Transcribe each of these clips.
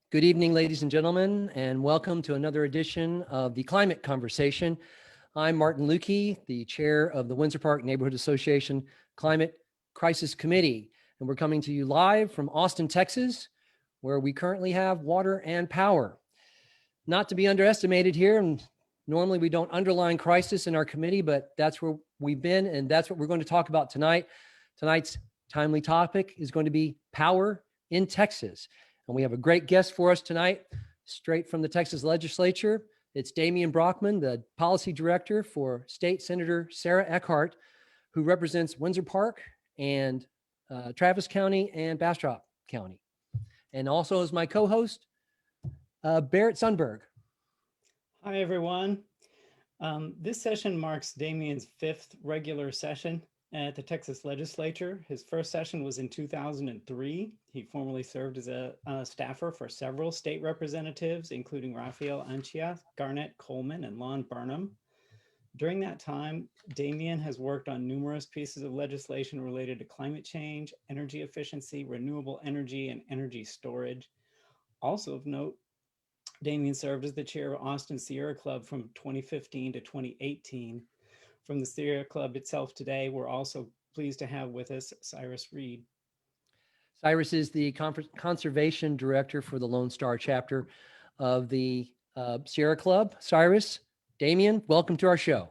Good evening, ladies and gentlemen, and welcome to another edition of the Climate Conversation. I'm Martin Lukey, the chair of the Windsor Park Neighborhood Association Climate Crisis Committee, and we're coming to you live from Austin, Texas, where we currently have water and power. Not to be underestimated here, and normally we don't underline crisis in our committee, but that's where we've been, and that's what we're going to talk about tonight. Tonight's timely topic is going to be power in Texas. And we have a great guest for us tonight, straight from the Texas legislature. It's Damien Brockmann, the policy director for State Senator Sarah Eckhardt, who represents Windsor Park and Travis County and Bastrop County. And also is my co-host, Barrett Sundberg. Hi, everyone. This session marks Damien's 5th regular session at the Texas legislature. His first session was in 2003. He formerly served as a staffer for several state representatives, including Raphael Anchia, Garnett Coleman, and Lon Burnham. During that time, Damien has worked on numerous pieces of legislation related to climate change, energy efficiency, renewable energy, and energy storage. Also of note, Damien served as the chair of Austin Sierra Club from 2015 to 2018. From the Sierra Club itself today, we're also pleased to have with us Cyrus Reed. Cyrus is the conservation director for the Lone Star chapter of the Sierra Club. Cyrus, Damien, welcome to our show.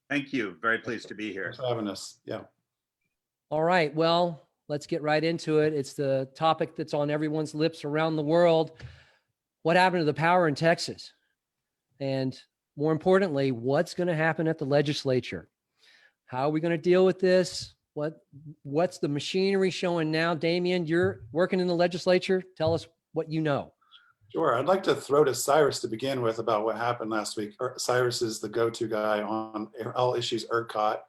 Thank you. Very pleased to be here. Thanks for having us. Yeah. All right. Well, let's get right into it. It's the topic that's on everyone's lips around the world. What happened to the power in Texas? And more importantly, what's going to happen at the legislature? How are we going to deal with this? What's the machinery showing now? Damien, you're working in the legislature. Tell us what you know. Sure. I'd like to throw to Cyrus to begin with about what happened last week. Cyrus is the go-to guy on all issues Eckhardt.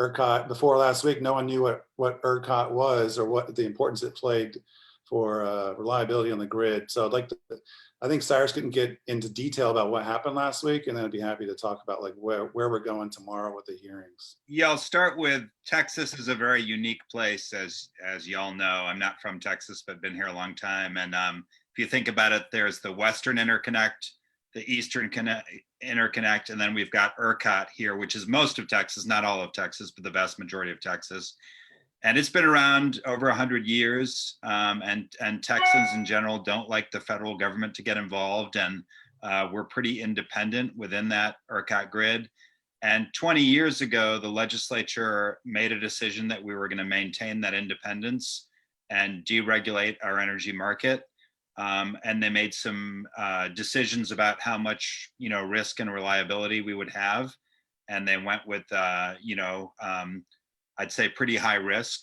Eckhardt, before last week, no one knew what Eckhardt was or what the importance it played for reliability on the grid. So I think Cyrus couldn't get into detail about what happened last week, and then I'd be happy to talk about like where we're going tomorrow with the hearings. Yeah, I'll start with Texas is a very unique place, as y'all know. I'm not from Texas, but been here a long time. And if you think about it, there's the Western Interconnect, the Eastern Interconnect, and then we've got Eckhardt here, which is most of Texas, not all of Texas, but the vast majority of Texas. And it's been around over 100 years, and Texans in general don't like the federal government to get involved, and we're pretty independent within that Eckhardt grid. And 20 years ago, the legislature made a decision that we were going to maintain that independence and deregulate our energy market. And they made some decisions about how much, risk and reliability we would have, and they went with, I'd say pretty high risk.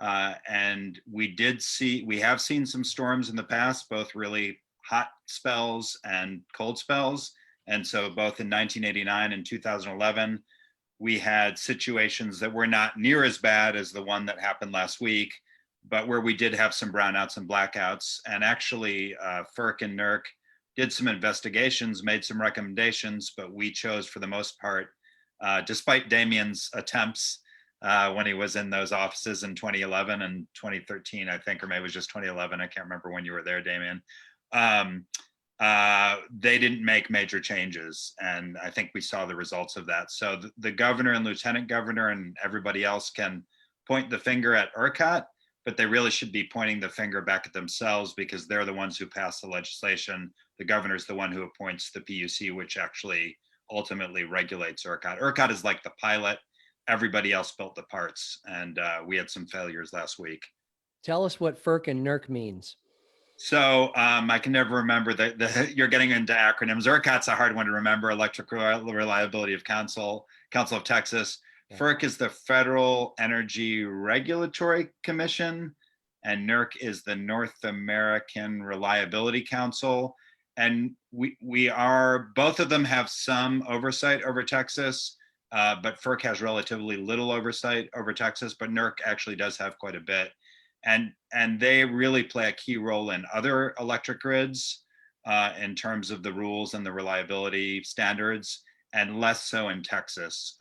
And we have seen some storms in the past, both really hot spells and cold spells. And so both in 1989 and 2011, we had situations that were not near as bad as the one that happened last week, but where we did have some brownouts and blackouts. And actually FERC and NERC did some investigations, made some recommendations, but we chose for the most part, despite Damien's attempts, when he was in those offices in 2011 and 2013, I think, or maybe it was just 2011. I can't remember when you were there, Damien. They didn't make major changes. And I think we saw the results of that. So the governor and lieutenant governor and everybody else can point the finger at Eckhardt, but they really should be pointing the finger back at themselves because they're the ones who pass the legislation. The governor's the one who appoints the PUC, which actually ultimately regulates Eckhardt. Eckhardt is like the pilot. Everybody else built the parts, and we had some failures last week. Tell us what FERC and NERC means. So I can never remember you're getting into acronyms. Eckhart's a hard one to remember. Electric Reliability of Council of Texas. Yeah. FERC is the Federal Energy Regulatory Commission, and NERC is the North American Reliability Council. And both of them have some oversight over Texas. But FERC has relatively little oversight over Texas, but NERC actually does have quite a bit. And they really play a key role in other electric grids in terms of the rules and the reliability standards, and less so in Texas.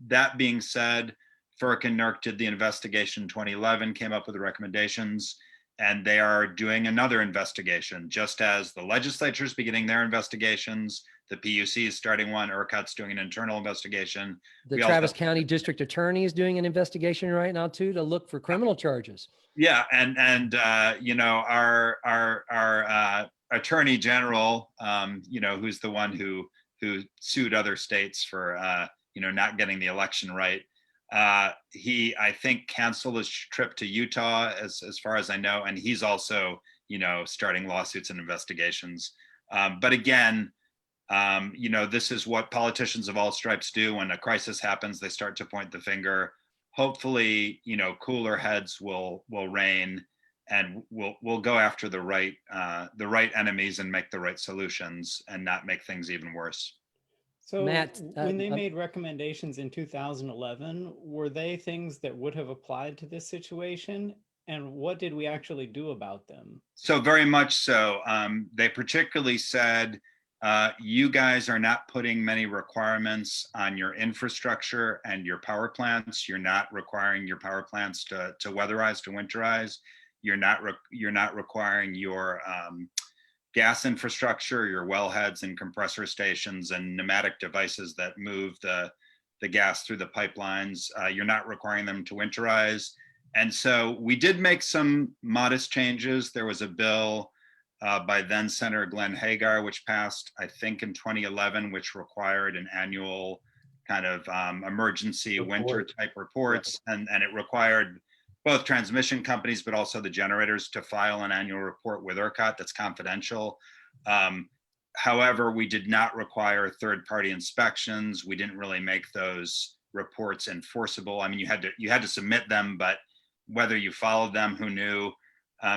That being said, FERC and NERC did the investigation in 2011, came up with the recommendations, and they are doing another investigation, just as the legislature is beginning their investigations. The PUC is starting one. ERCOT's doing an internal investigation. The We also Travis have- County District Attorney is doing an investigation right now too to look for criminal charges. Yeah, and you know, our Attorney General, you know, who's the one who sued other states for you know, not getting the election right. He, I think, canceled his trip to Utah, as far as I know, and he's also, you know, starting lawsuits and investigations. But again, you know, this is what politicians of all stripes do. When a crisis happens, they start to point the finger. Hopefully, you know, cooler heads will reign, and we'll go after the right enemies and make the right solutions, and not make things even worse. So Matt, when they made recommendations in 2011, were they things that would have applied to this situation? And what did we actually do about them? So very much so. They particularly said, you guys are not putting many requirements on your infrastructure and your power plants. You're not requiring your power plants to weatherize, to winterize. You're not requiring your gas infrastructure, your wellheads and compressor stations and pneumatic devices that move the gas through the pipelines. You're not requiring them to winterize. And so we did make some modest changes. There was a bill by then Senator Glenn Hagar, which passed, I think, in 2011, which required an annual kind of emergency winter type reports. Yeah. And it required both transmission companies, but also the generators to file an annual report with ERCOT that's confidential. However, we did not require third-party inspections. We didn't really make those reports enforceable. I mean, you had to submit them, but whether you followed them, who knew?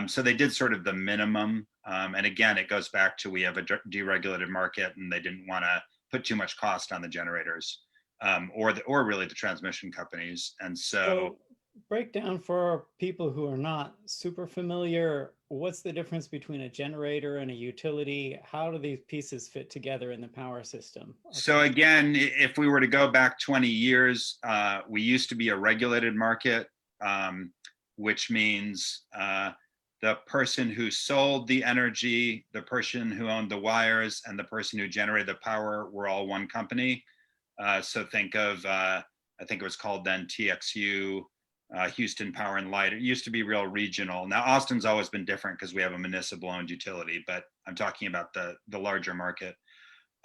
So they did sort of the minimum. And again, it goes back to, we have a deregulated market, and they didn't want to put too much cost on the generators or really the transmission companies. And so break down for people who are not super familiar, what's the difference between a generator and a utility? How do these pieces fit together in the power system? Okay. So again, if we were to go back 20 years, we used to be a regulated market, which means the person who sold the energy, the person who owned the wires, and the person who generated the power were all one company. So think of, I think it was called then TXU, Houston Power and Light. It used to be real regional. Now Austin's always been different because we have a municipal owned utility, but I'm talking about the larger market.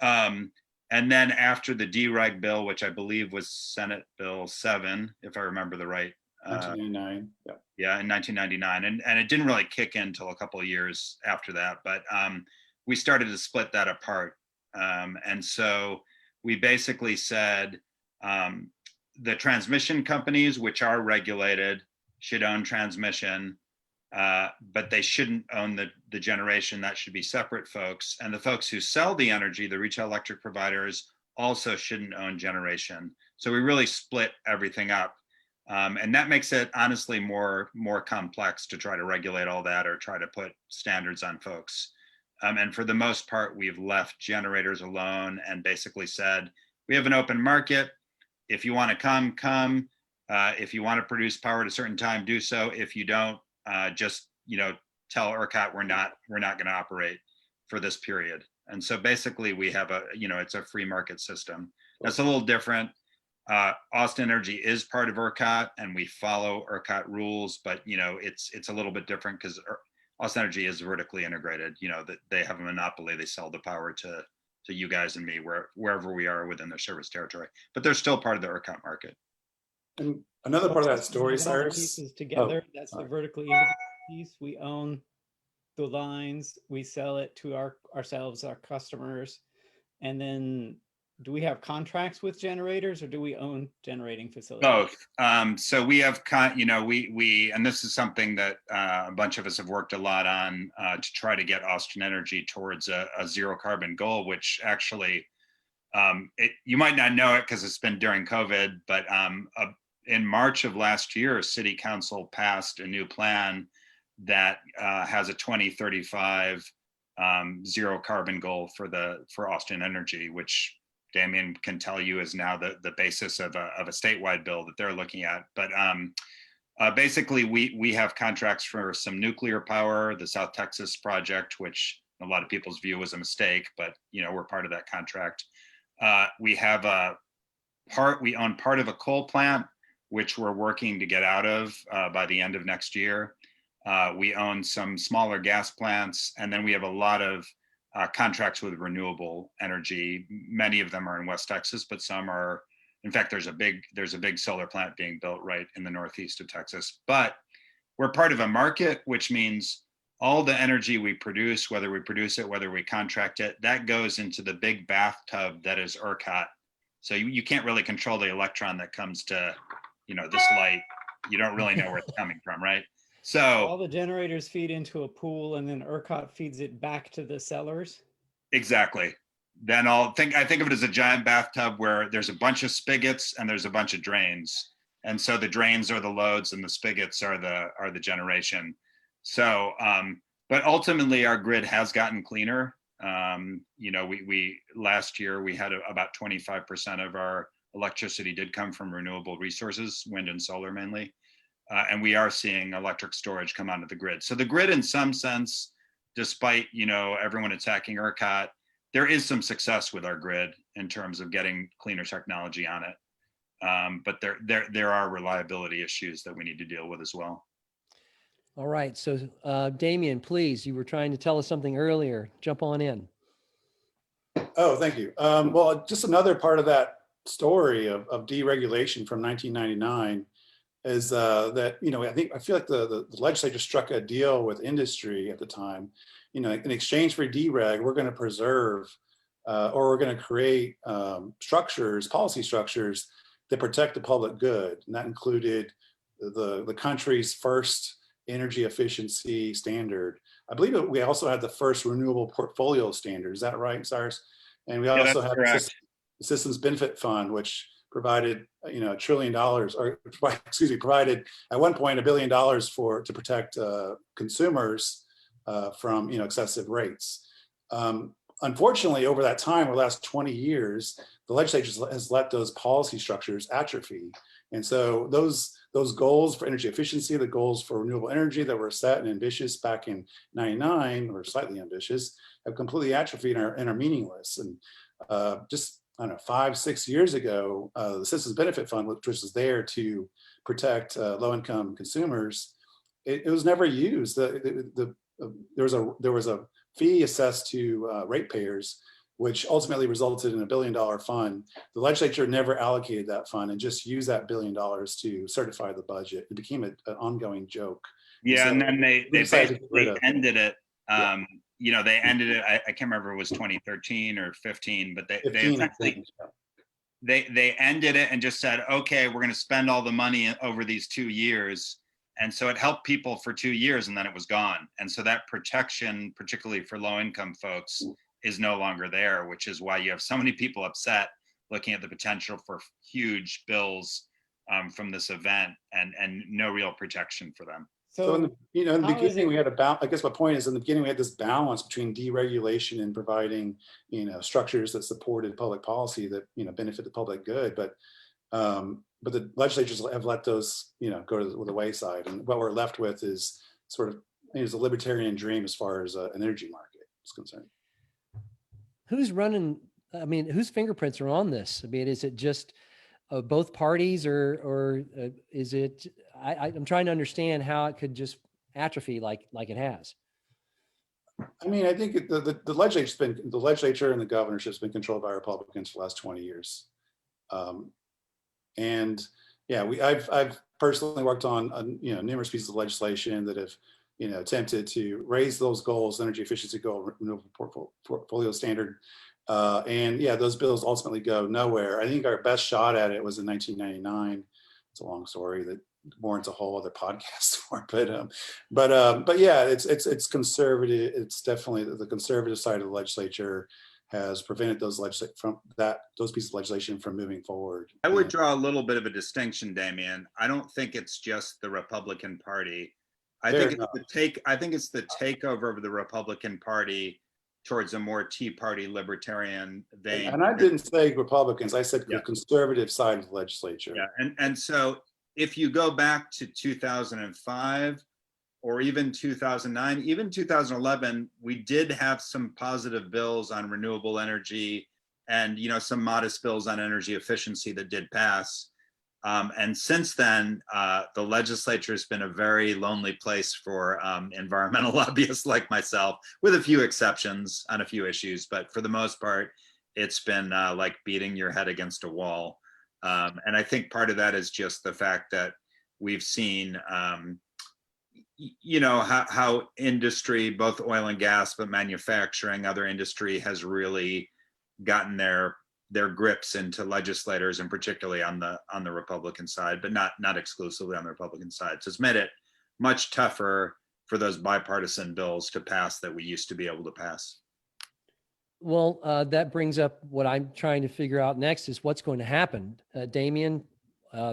And then after the dereg bill, which I believe was Senate Bill 7, if I remember the right. 1999. Yeah, in 1999, and it didn't really kick in until a couple of years after that. But we started to split that apart, and so we basically said, the transmission companies, which are regulated, should own transmission, but they shouldn't own the generation. That should be separate folks. And the folks who sell the energy, the retail electric providers, also shouldn't own generation. So we really split everything up. And that makes it honestly more complex to try to regulate all that or try to put standards on folks. And for the most part, we've left generators alone and basically said, we have an open market. If you want to come. If you want to produce power at a certain time, do so. If you don't, just, you know, tell ERCOT we're not going to operate for this period. And so basically we have it's a free market system. That's a little different. Austin Energy is part of ERCOT, and we follow ERCOT rules, but it's a little bit different because Austin Energy is vertically integrated. That they have a monopoly. They sell the power to you guys and me wherever we are within their service territory, but they're still part of the ERCOT market. And another part of that story, Cyrus. Pieces together. That's the vertically integrated piece. We own the lines. We sell it to ourselves, our customers, and then. Do we have contracts with generators, or do we own generating facilities? Both. So we have, we and this is something that a bunch of us have worked a lot on to try to get Austin Energy towards a zero carbon goal, which actually, you might not know it because it's been during COVID, but in March of last year, City Council passed a new plan that has a 2035 zero carbon goal for Austin Energy, which Damien can tell you is now the basis of a statewide bill that they're looking at. But Basically, we have contracts for some nuclear power, the South Texas project, which a lot of people's view was a mistake, but we're part of that contract. We own part of a coal plant, which we're working to get out of by the end of next year. We own some smaller gas plants, and then we have a lot of contracts with renewable energy. Many of them are in West Texas, but some are, in fact, there's a big solar plant being built right in the northeast of Texas. But we're part of a market, which means all the energy we produce, whether we produce it, whether we contract it, that goes into the big bathtub that is ERCOT. So you can't really control the electron that comes to, this light. You don't really know where it's coming from, right? So all the generators feed into a pool, and then ERCOT feeds it back to the sellers. Exactly. Then I think of it as a giant bathtub where there's a bunch of spigots and there's a bunch of drains. And so the drains are the loads and the spigots are the generation. So, but ultimately our grid has gotten cleaner. We last year we had about 25% of our electricity did come from renewable resources, wind and solar mainly. And we are seeing electric storage come onto the grid. So the grid, in some sense, despite everyone attacking ERCOT, there is some success with our grid in terms of getting cleaner technology on it. But there are reliability issues that we need to deal with as well. All right. So Damien, please, you were trying to tell us something earlier. Jump on in. Oh, thank you. Well, just another part of that story of deregulation from 1999 is that, I feel like the legislature struck a deal with industry at the time. In exchange for dereg, we're going to preserve or we're going to create policy structures that protect the public good. And that included the country's first energy efficiency standard. I believe we also had the first renewable portfolio standard. Is that right, Cyrus? And we also had the Systems Benefit Fund, which provided $1 trillion, or provided at one point $1 billion to protect consumers from excessive rates. Unfortunately, over that time, over the last 20 years, the legislature has let those policy structures atrophy. And so those goals for energy efficiency, the goals for renewable energy that were set and ambitious back in '99, or slightly ambitious, have completely atrophied and are meaningless. And just, I don't know, 5-6 years ago, the Systems Benefit Fund, which was there to protect low-income consumers, it was never used. There was a fee assessed to ratepayers, which ultimately resulted in $1 billion fund. The legislature never allocated that fund and just used that $1 billion to certify the budget. It became an ongoing joke. Yeah, and then they basically ended it. Yeah. They ended it. I can't remember if it was 2013 or 15, but they ended it and just said, okay, we're going to spend all the money over these 2 years. And so it helped people for 2 years, and then it was gone. And so that protection, particularly for low-income folks, is no longer there, which is why you have so many people upset looking at the potential for huge bills from this event and no real protection for them. So in the beginning, we had I guess my point is, in the beginning, we had this balance between deregulation and providing, structures that supported public policy that, benefit the public good. But the legislatures have let those, go to the wayside. And what we're left with is sort of, is a libertarian dream as far as an energy market is concerned. Who's running? Whose fingerprints are on this? Is it just both parties, or is it? I'm trying to understand how it could just atrophy like it has. I think the legislature and the governorship's been controlled by Republicans for the last 20 years. And yeah, I've personally worked on numerous pieces of legislation that have attempted to raise those goals, energy efficiency goal, renewable portfolio standard, and yeah, those bills ultimately go nowhere. I think our best shot at it was in 1999. It's a long story that warrants a whole other podcast for, but yeah, it's conservative. It's definitely the conservative side of the legislature has prevented those pieces of legislation from moving forward. I would draw a little bit of a distinction, Damien. I don't think it's just the Republican Party. I think it's the takeover of the Republican Party towards a more Tea Party libertarian vein. And I didn't say Republicans. I said the conservative side of the legislature. Yeah, and so if you go back to 2005 or even 2009, even 2011, we did have some positive bills on renewable energy and, you know, some modest bills on energy efficiency that did pass. And since then, the legislature has been a very lonely place for environmental lobbyists like myself, with a few exceptions on a few issues. But for the most part, it's been like beating your head against a wall. And I think part of that is just the fact that we've seen, you know, how industry, both oil and gas, but manufacturing, other industry has really gotten their grips into legislators, and particularly on the Republican side, but not exclusively on the Republican side. So it's made it much tougher for those bipartisan bills to pass that we used to be able to pass. Well, that brings up what I'm trying to figure out next is what's going to happen. Damien,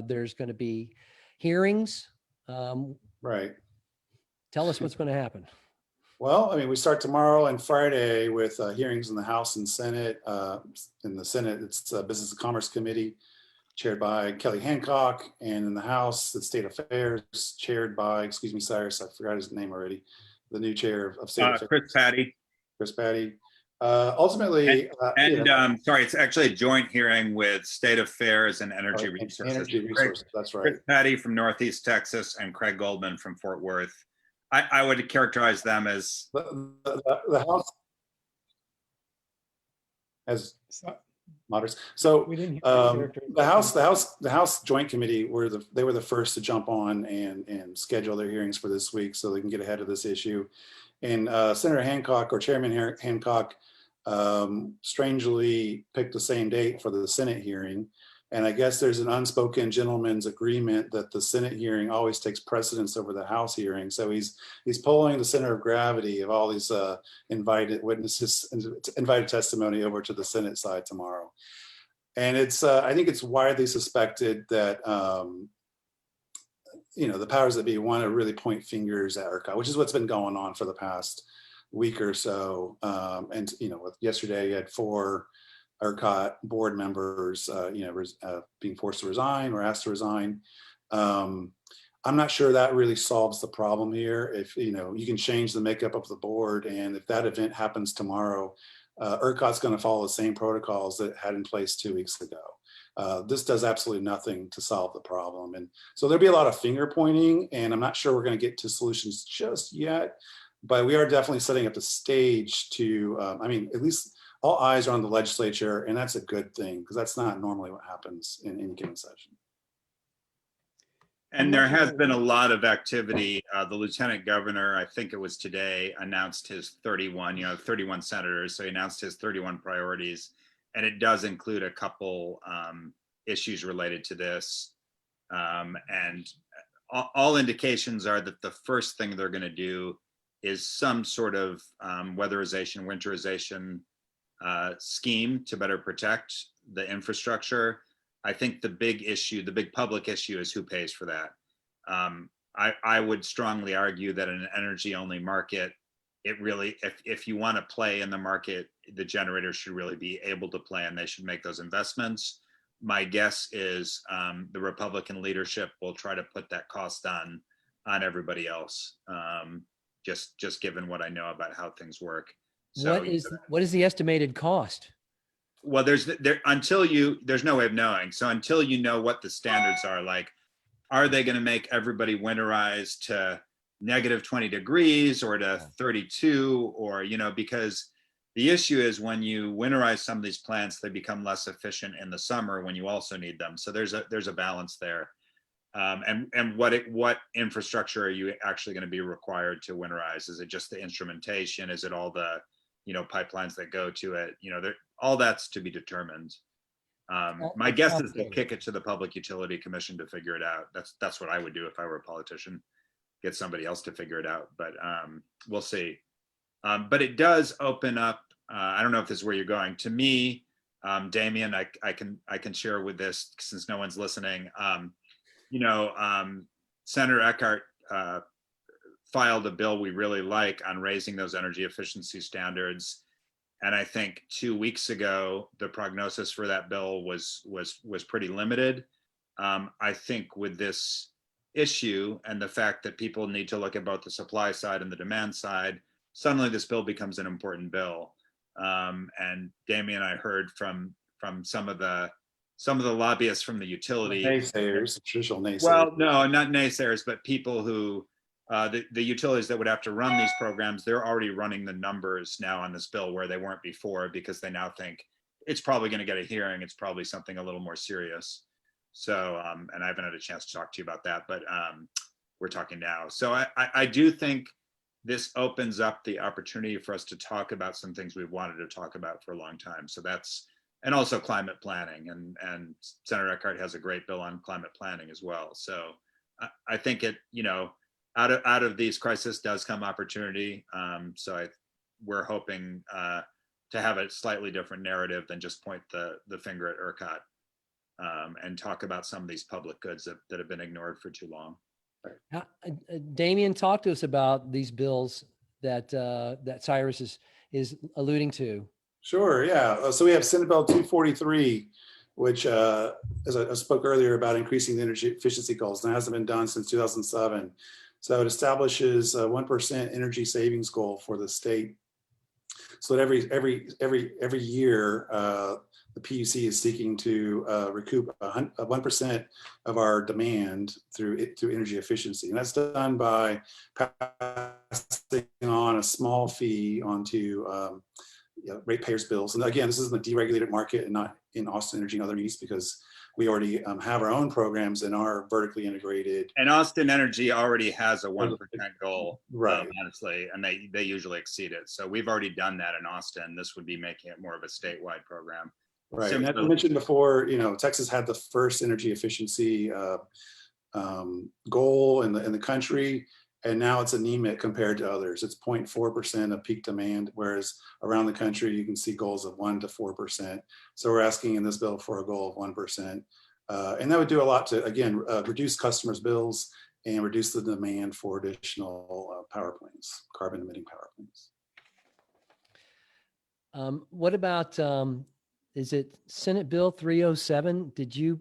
there's going to be hearings. Right. Tell us what's going to happen. Well, I mean, we start tomorrow and Friday with hearings in the House and Senate. In the Senate, it's Business and Commerce Committee, chaired by Kelly Hancock, and in the House, the State Affairs, chaired by, excuse me, Cyrus, I forgot his name already, the new chair of State Affairs. Chris Patty. Chris Patty. Ultimately, Sorry, it's actually a joint hearing with State Affairs and Energy Resources. Energy Resources, that's right. Chris Patty from Northeast Texas and Craig Goldman from Fort Worth. I would characterize them as the House as moderates. So We didn't hear the House Joint Committee they were the first to jump on and schedule their hearings for this week so they can get ahead of this issue. And Senator Hancock, or Chairman Hancock, strangely picked the same date for the Senate hearing. And I guess there's an unspoken gentleman's agreement that the Senate hearing always takes precedence over the House hearing. So he's pulling the center of gravity of all these invited witnesses, invited testimony over to the Senate side tomorrow. And it's I think it's widely suspected that you know, the powers that be want to really point fingers at ERCOT, which is what's been going on for the past week or so. And you know, yesterday you had 4 ERCOT board members, you know, being forced to resign or asked to resign. I'm not sure that really solves the problem here. If, you know, you can change the makeup of the board, and if that event happens tomorrow, ERCOT's going to follow the same protocols that it had in place 2 weeks ago. This does absolutely nothing to solve the problem. And so there'll be a lot of finger pointing, and I'm not sure we're going to get to solutions just yet, but we are definitely setting up the stage to, I mean, at least all eyes are on the legislature, and that's a good thing because that's not normally what happens in any given session. And there has been a lot of activity. The lieutenant governor, I think it was today, announced his 31, you know, 31 senators. So he announced his 31 priorities, and it does include a couple issues related to this. And all indications are that the first thing they're going to do is some sort of weatherization, winterization scheme to better protect the infrastructure. I think the big issue, the big public issue, is who pays for that. I would strongly argue that in an energy only market, it really, if you want to play in the market, the generators should really be able to play, and they should make those investments. My guess is the Republican leadership will try to put that cost on everybody else. Just given what I know about how things work. So what is the estimated cost? Well, there's no way of knowing. So until you know what the standards are, like, are they going to make everybody winterize to -20 degrees or to 32, or, you know, because the issue is when you winterize some of these plants, they become less efficient in the summer when you also need them. So there's a balance there. And what infrastructure are you actually going to be required to winterize? Is it just the instrumentation? Is it all the, you know, pipelines that go to it? You know, all that's to be determined. My guess is they'll kick it to the Public Utility Commission to figure it out. That's what I would do if I were a politician, get somebody else to figure it out. But we'll see. But it does open up. I don't know if this is where you're going. To me, Damien, I can share with this since no one's listening. You know, Senator Eckhardt filed a bill we really like on raising those energy efficiency standards. And I think 2 weeks ago, the prognosis for that bill was pretty limited. I think with this issue and the fact that people need to look at both the supply side and the demand side, suddenly this bill becomes an important bill. And Damien, I heard from some of the lobbyists from the utility. Naysayers, traditional naysayers. Well, no, not naysayers, but people who, the utilities that would have to run these programs, they're already running the numbers now on this bill where they weren't before, because they now think it's probably going to get a hearing. It's probably something a little more serious. So, and I haven't had a chance to talk to you about that, but we're talking now. So I do think this opens up the opportunity for us to talk about some things we've wanted to talk about for a long time. So that's, and also climate planning, and Senator Eckhardt has a great bill on climate planning as well. So I think it, you know, out of these crises does come opportunity. So we're hoping to have a slightly different narrative than just point the finger at Eckhardt, and talk about some of these public goods that have been ignored for too long. Damien, talk to us about these bills that that Cyrus is alluding to. Sure, yeah. So we have Senate Bill 243, which, as I spoke earlier about increasing the energy efficiency goals, and it hasn't been done since 2007. So it establishes a 1% energy savings goal for the state. So that every year, the PUC is seeking to recoup 1% of our demand through energy efficiency, and that's done by passing on a small fee onto ratepayers' bills. And again, this is in the deregulated market and not in Austin Energy and other East, because we already have our own programs and are vertically integrated. And Austin Energy already has a 1% goal, right? Honestly, and they usually exceed it. So we've already done that in Austin. This would be making it more of a statewide program. Right. And as I mentioned before, you know, Texas had the first energy efficiency goal in the country, and now it's anemic compared to others. It's 0.4% of peak demand, whereas around the country you can see goals of 1 to 4%. So we're asking in this bill for a goal of 1%, and that would do a lot to, again, reduce customers' bills and reduce the demand for additional power plants, carbon emitting power plants. What about, is it Senate Bill 307? Did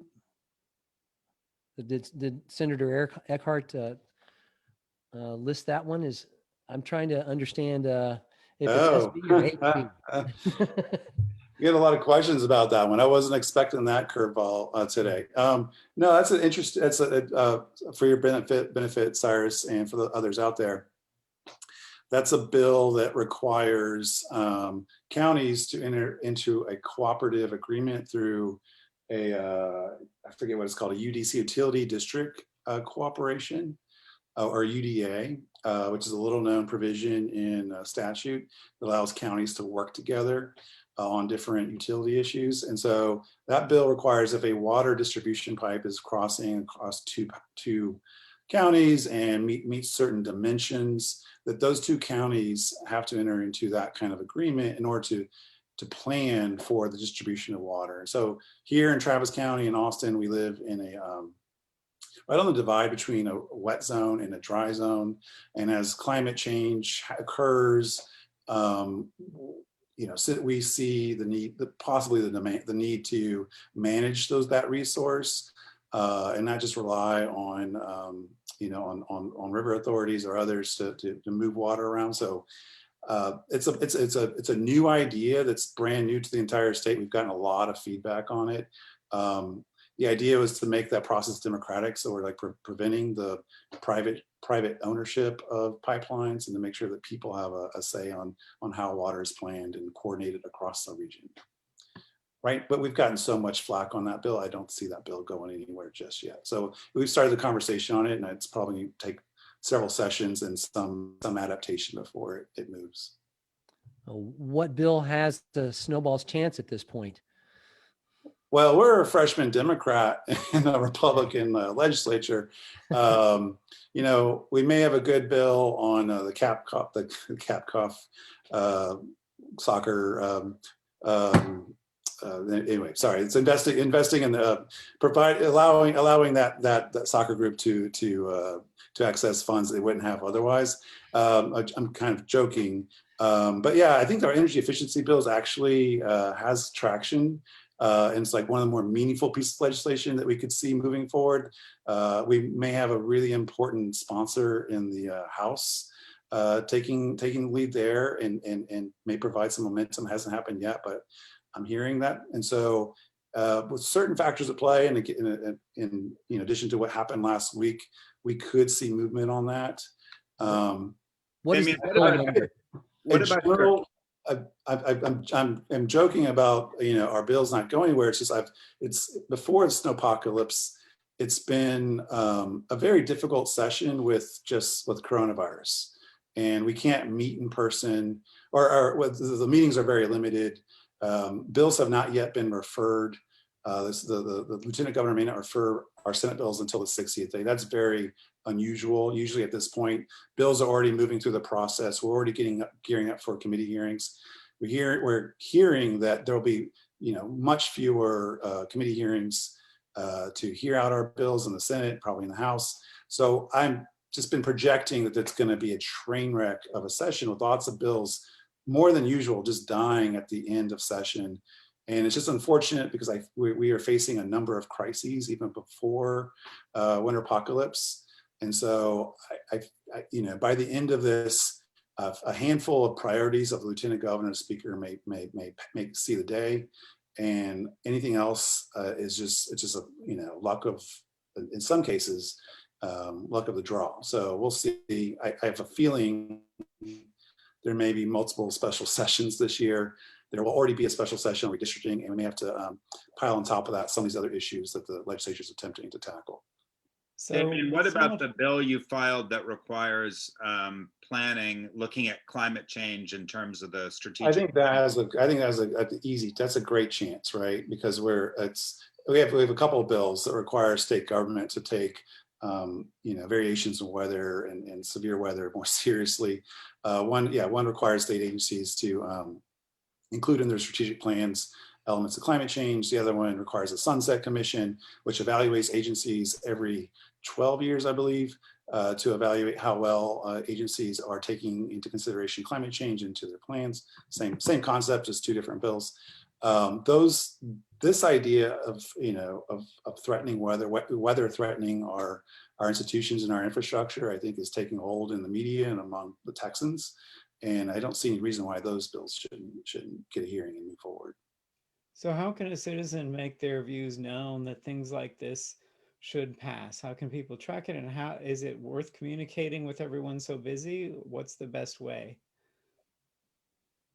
Senator Eckhardt list that one? I'm trying to understand if it's SB or HB. You get a lot of questions about that one. I wasn't expecting that curveball today. No, that's an interest. It's for your benefit, Cyrus, and for the others out there. That's a bill that requires counties to enter into a cooperative agreement through I forget what it's called, a UDC, Utility District Cooperation, or UDA, which is a little known provision in statute that allows counties to work together on different utility issues. And so that bill requires, if a water distribution pipe is crossing across two counties and meets certain dimensions, that those two counties have to enter into that kind of agreement in order to plan for the distribution of water. So here in Travis County in Austin, we live in a right on the divide between a wet zone and a dry zone. And as climate change occurs, you know, so we see the need, possibly the need to manage that resource, and not just rely on you know, on river authorities or others to move water around. So it's a new idea that's brand new to the entire state. We've gotten a lot of feedback on it. The idea was to make that process democratic, so we're like preventing the private ownership of pipelines, and to make sure that people have a say on how water is planned and coordinated across the region. Right, but we've gotten so much flack on that bill. I don't see that bill going anywhere just yet. So we've started the conversation on it, and it's probably going to take several sessions and some adaptation before it moves. What bill has the snowball's chance at this point? Well, we're a freshman Democrat in the Republican legislature. You know, we may have a good bill on the Kapkoff soccer. Anyway, sorry. It's investing in the allowing that soccer group to access funds they wouldn't have otherwise. I'm kind of joking, but yeah, I think our energy efficiency bills actually has traction. And it's like one of the more meaningful pieces of legislation that we could see moving forward. We may have a really important sponsor in the House taking the lead there and may provide some momentum. Hasn't happened yet, but I'm hearing that. And so with certain factors at play, and in addition to what happened last week, we could see movement on that. What is Damien, the what phone about- number? What in about general, I'm joking about our bills not going anywhere. It's just it's before the snowpocalypse. It's been a very difficult session with coronavirus, and we can't meet in person, or the meetings are very limited. Bills have not yet been referred. The lieutenant governor may not refer our Senate bills until the 60th day. That's very unusual. Usually at this point, bills are already moving through the process. We're already gearing up for committee hearings. We're hearing that there'll be much fewer committee hearings to hear out our bills in the Senate, probably in the House. So I'm just been projecting that it's going to be a train wreck of a session with lots of bills, more than usual, just dying at the end of session. And it's just unfortunate because we are facing a number of crises even before winter apocalypse. And so by the end of this, a handful of priorities of the lieutenant governor and speaker may see the day, and anything else is just a luck of, in some cases, luck of the draw. So we'll see. I have a feeling there may be multiple special sessions this year. There will already be a special session on redistricting, and we may have to pile on top of that some of these other issues that the legislature is attempting to tackle. So Damien, what with so about much- the bill you filed that requires planning, looking at climate change in terms of the strategic? I think that's a great chance, right? Because we have a couple of bills that require state government to take variations in weather and severe weather more seriously. One requires state agencies to include in their strategic plans elements of climate change. The other one requires a sunset commission, which evaluates agencies every 12 years, I believe, to evaluate how well agencies are taking into consideration climate change into their plans. Same concept, just two different bills. This idea of threatening weather threatening our institutions and our infrastructure, I think, is taking hold in the media and among the Texans. And I don't see any reason why those bills shouldn't get a hearing and move forward. So how can a citizen make their views known that things like this should pass? How can people track it, and how is it worth communicating with everyone so busy? What's the best way?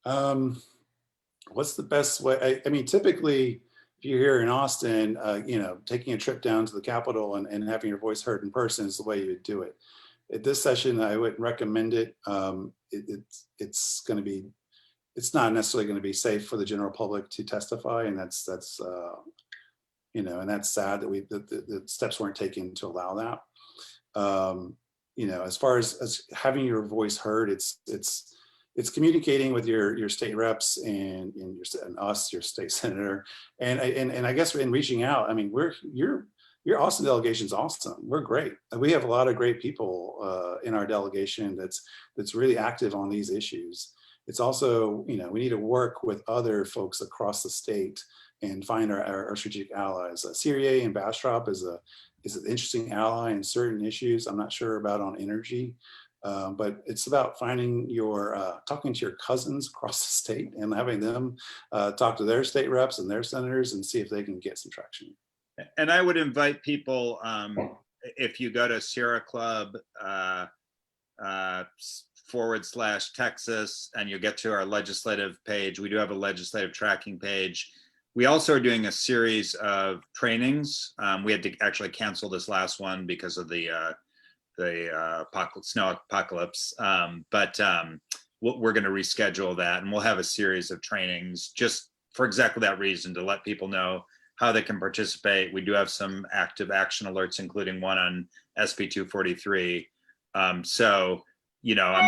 What's the best way? I mean, typically, if you're here in Austin, taking a trip down to the Capitol and having your voice heard in person is the way you would do it. At this session, I wouldn't recommend it. It's not necessarily going to be safe for the general public to testify, and that's sad that the steps weren't taken to allow that. As far as having your voice heard, it's communicating with your state reps and us, your state senator, and I guess in reaching out. I mean, your Austin delegation is awesome. We're great. We have a lot of great people in our delegation that's really active on these issues. It's also, we need to work with other folks across the state and find our strategic allies. Syria and Bastrop is an interesting ally in certain issues. I'm not sure about on energy, but it's about talking to your cousins across the state and having them talk to their state reps and their senators and see if they can get some traction. And I would invite people, if you go to Sierra Club /Texas, and you'll get to our legislative page. We do have a legislative tracking page. We also are doing a series of trainings. We had to actually cancel this last one because of the snow apocalypse. But we're going to reschedule that, and we'll have a series of trainings just for exactly that reason, to let people know how they can participate. We do have some active action alerts, including one on SB 243. I'm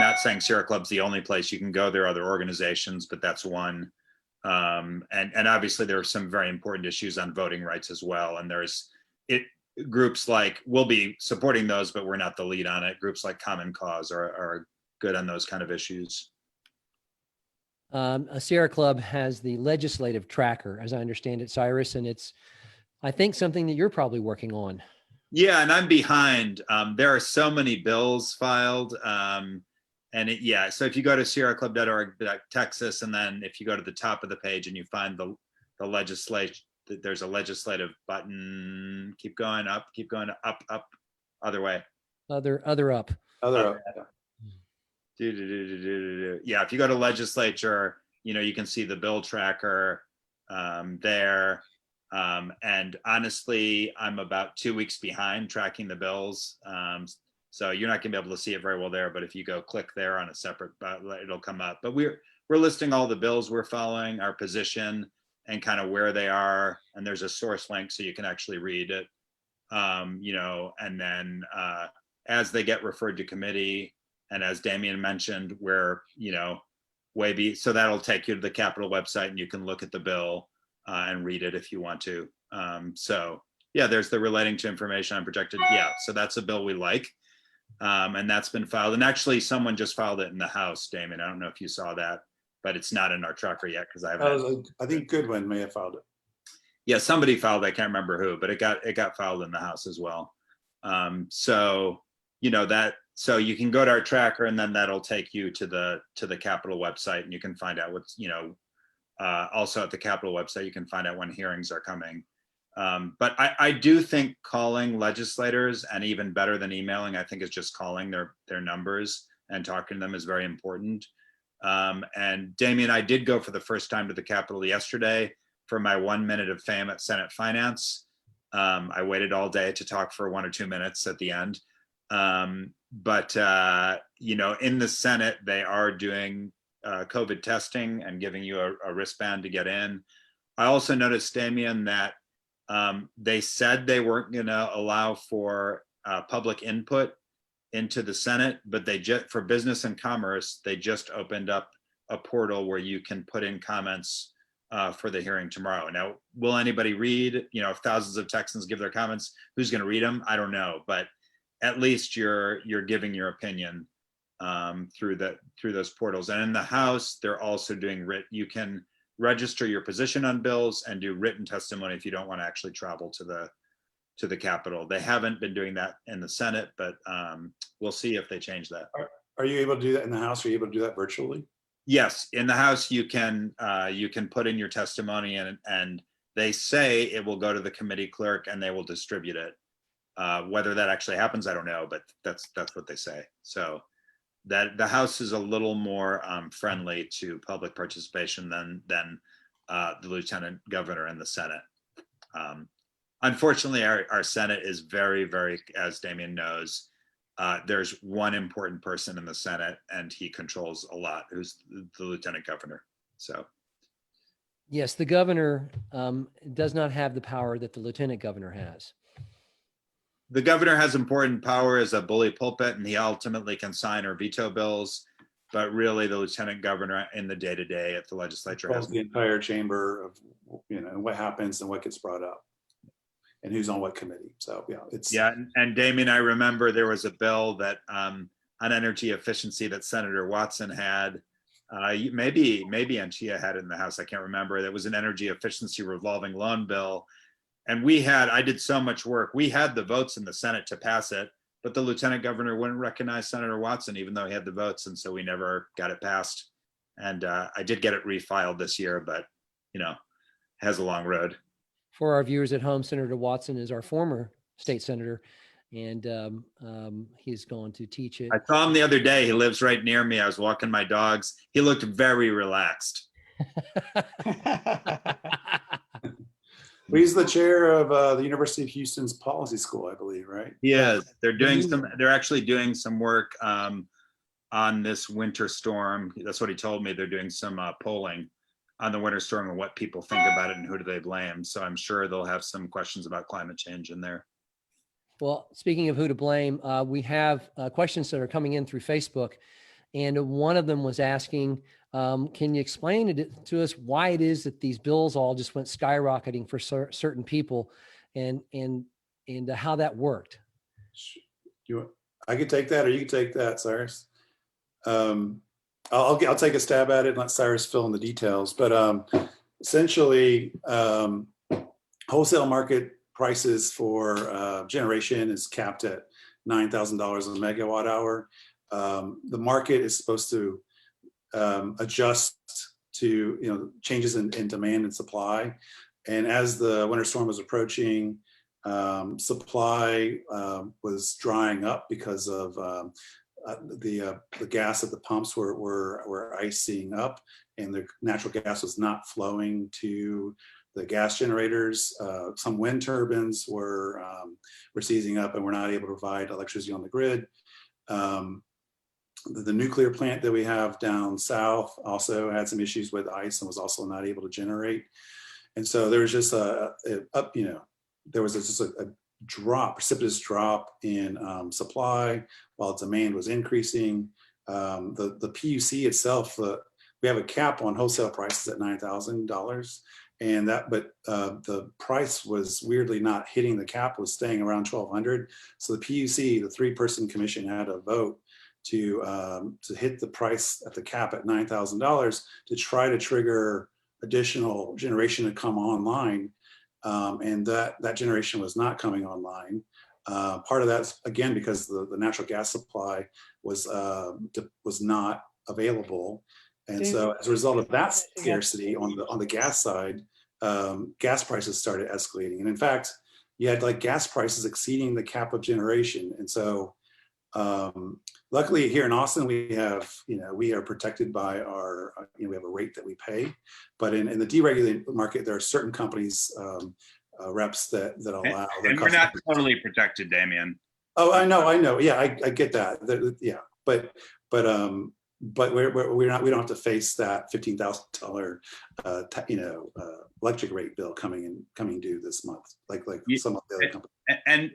not saying Sierra Club's the only place you can go. There are other organizations, but that's one. And obviously there are some very important issues on voting rights as well. And groups like, we'll be supporting those, but we're not the lead on it. Groups like Common Cause are good on those kind of issues. Sierra Club has the legislative tracker, as I understand it, Cyrus, and it's, I think, something that you're probably working on. Yeah, and I'm behind. There are so many bills filed. Yeah, so if you go to sierraclub.org/Texas, and then if you go to the top of the page and you find the legislation, there's a legislative button. Keep going up, other way. Other up. Other, Yeah, if you go to legislature, you can see the bill tracker there. And honestly, I'm about 2 weeks behind tracking the bills. So you're not gonna be able to see it very well there, but if you go click there on a separate, it'll come up. But we're listing all the bills we're following, our position, and kind of where they are. And there's a source link so you can actually read it. And then as they get referred to committee, and as Damien mentioned, we're, so that'll take you to the Capitol website and you can look at the bill and read it if you want to. So yeah, there's the relating to information unprotected. Yeah, so that's a bill we like. And that's been filed. And actually someone just filed it in the House, Damien. I don't know if you saw that, but it's not in our tracker yet because I haven't. I think Goodwin may have filed it. Yeah, somebody filed, I can't remember who, but it got filed in the House as well. So so you can go to our tracker and then that'll take you to the Capitol website and you can find out what's, also at the Capitol website, you can find out when hearings are coming. But I do think calling legislators, and even better than emailing, I think is just calling their numbers and talking to them is very important. And Damien, I did go for the first time to the Capitol yesterday for my 1 minute of fame at Senate Finance. I waited all day to talk for 1 or 2 minutes at the end. But in the Senate, they are doing COVID testing and giving you a wristband to get in. I also noticed, Damien, that they said they weren't going to allow for public input into the Senate, but for business and commerce, they just opened up a portal where you can put in comments for the hearing tomorrow. Now, will anybody read? If thousands of Texans give their comments, who's going to read them? I don't know, but at least you're giving your opinion through those portals. And in the House, they're also doing you can register your position on bills and do written testimony if you don't want to actually travel to the Capitol. They haven't been doing that in the Senate, but we'll see if they change that. Are you able to do that in the House? Are you able to do that virtually? Yes, in the House you can put in your testimony and they say it will go to the committee clerk and they will distribute it. Whether that actually happens, I don't know, but that's what they say. So that the House is a little more friendly to public participation than the Lieutenant Governor and the Senate. Unfortunately, our Senate is very, very, as Damien knows, there's one important person in the Senate and he controls a lot, who's the Lieutenant Governor. So. Yes, the governor does not have the power that the Lieutenant Governor has. The governor has important power as a bully pulpit, and he ultimately can sign or veto bills. But really, the lieutenant governor in the day-to-day at the legislature has the entire chamber of what happens and what gets brought up, and who's on what committee. So yeah, And Damien, I remember there was a bill that on energy efficiency that Senator Watson had. Maybe Antia had it in the House. I can't remember. There was an energy efficiency revolving loan bill. And I did so much work. We had the votes in the Senate to pass it, but the lieutenant governor wouldn't recognize Senator Watson, even though he had the votes. And so we never got it passed. And I did get it refiled this year, but, has a long road. For our viewers at home, Senator Watson is our former state senator, and he's going to teach it. I saw him the other day. He lives right near me. I was walking my dogs. He looked very relaxed. He's the chair of the University of Houston's policy school, I believe, right? He is. They're actually doing some work on this winter storm. That's what he told me. They're doing some polling on the winter storm and what people think about it and who do they blame. So I'm sure they'll have some questions about climate change in there. Well, speaking of who to blame, we have questions that are coming in through Facebook. And one of them was asking, can you explain to us why it is that these bills all just went skyrocketing for certain people and how that worked? I could take that, or you could take that, Cyrus. I'll take a stab at it and let Cyrus fill in the details. But essentially, wholesale market prices for generation is capped at $9,000 a megawatt hour. The market is supposed to adjust to changes in demand and supply. And as the winter storm was approaching, supply was drying up because of the gas at the pumps were icing up, and the natural gas was not flowing to the gas generators. Some wind turbines were seizing up and were not able to provide electricity on the grid. The nuclear plant that we have down south also had some issues with ice and was also not able to generate. And so there was just there was just a precipitous drop in supply while demand was increasing. The PUC itself, we have a cap on wholesale prices at $9,000, and the price was weirdly not hitting the cap, was staying around $1,200. So the PUC, the 3-person commission, had a vote to hit the price at the cap at $9,000 to try to trigger additional generation to come online. And that generation was not coming online. Part of that's, again, because the natural gas supply was not available. And so as a result of that scarcity on the gas side, gas prices started escalating. And in fact, you had like gas prices exceeding the cap of generation. And so luckily here in Austin, we are protected by our, we have a rate that we pay. But in the deregulated market, there are certain companies, reps that allow. And we're not totally protected, Damien. Oh, I know. Yeah, I get that. Yeah, but we don't have to face that $15,000 electric rate bill coming due this month, like some of the other companies.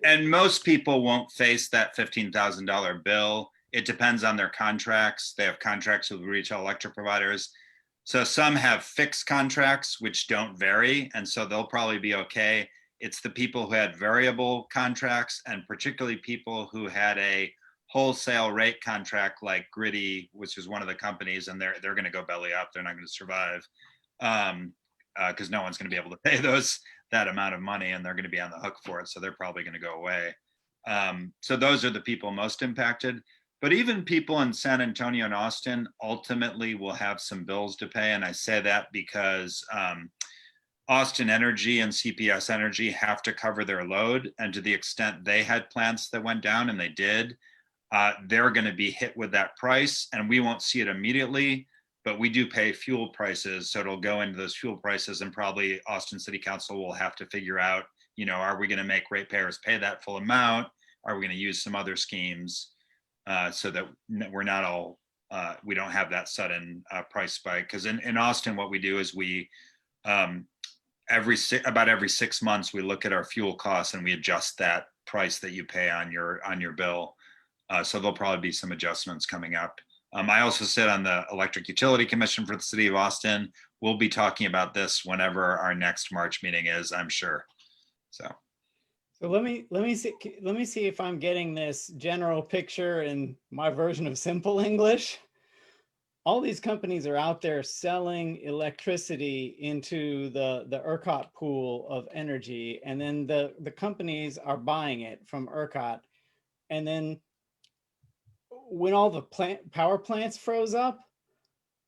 And most people won't face that $15,000 bill. It depends on their contracts. They have contracts with retail electric providers. So some have fixed contracts which don't vary, and so they'll probably be okay. It's the people who had variable contracts, and particularly people who had a wholesale rate contract like Gritty, which is one of the companies, and they're going to go belly up. They're not going to survive because no one's going to be able to pay that amount of money, and they're going to be on the hook for it. So they're probably going to go away. So those are the people most impacted. But even people in San Antonio and Austin ultimately will have some bills to pay. And I say that because Austin Energy and CPS Energy have to cover their load. And to the extent they had plants that went down, and they did, they're going to be hit with that price. And we won't see it immediately, but we do pay fuel prices. So it'll go into those fuel prices, and probably Austin City Council will have to figure out, are we going to make ratepayers pay that full amount? Are we going to use some other schemes? So that we're not all, we don't have that sudden price spike. Because in Austin, what we do is we, about every 6 months, we look at our fuel costs and we adjust that price that you pay on your bill. So there'll probably be some adjustments coming up. I also sit on the Electric Utility Commission for the City of Austin. We'll be talking about this whenever our next March meeting is, I'm sure. So let me see if I'm getting this general picture in my version of simple English. All these companies are out there selling electricity into the ERCOT pool of energy, and then the companies are buying it from ERCOT. And then when all the power plants froze up,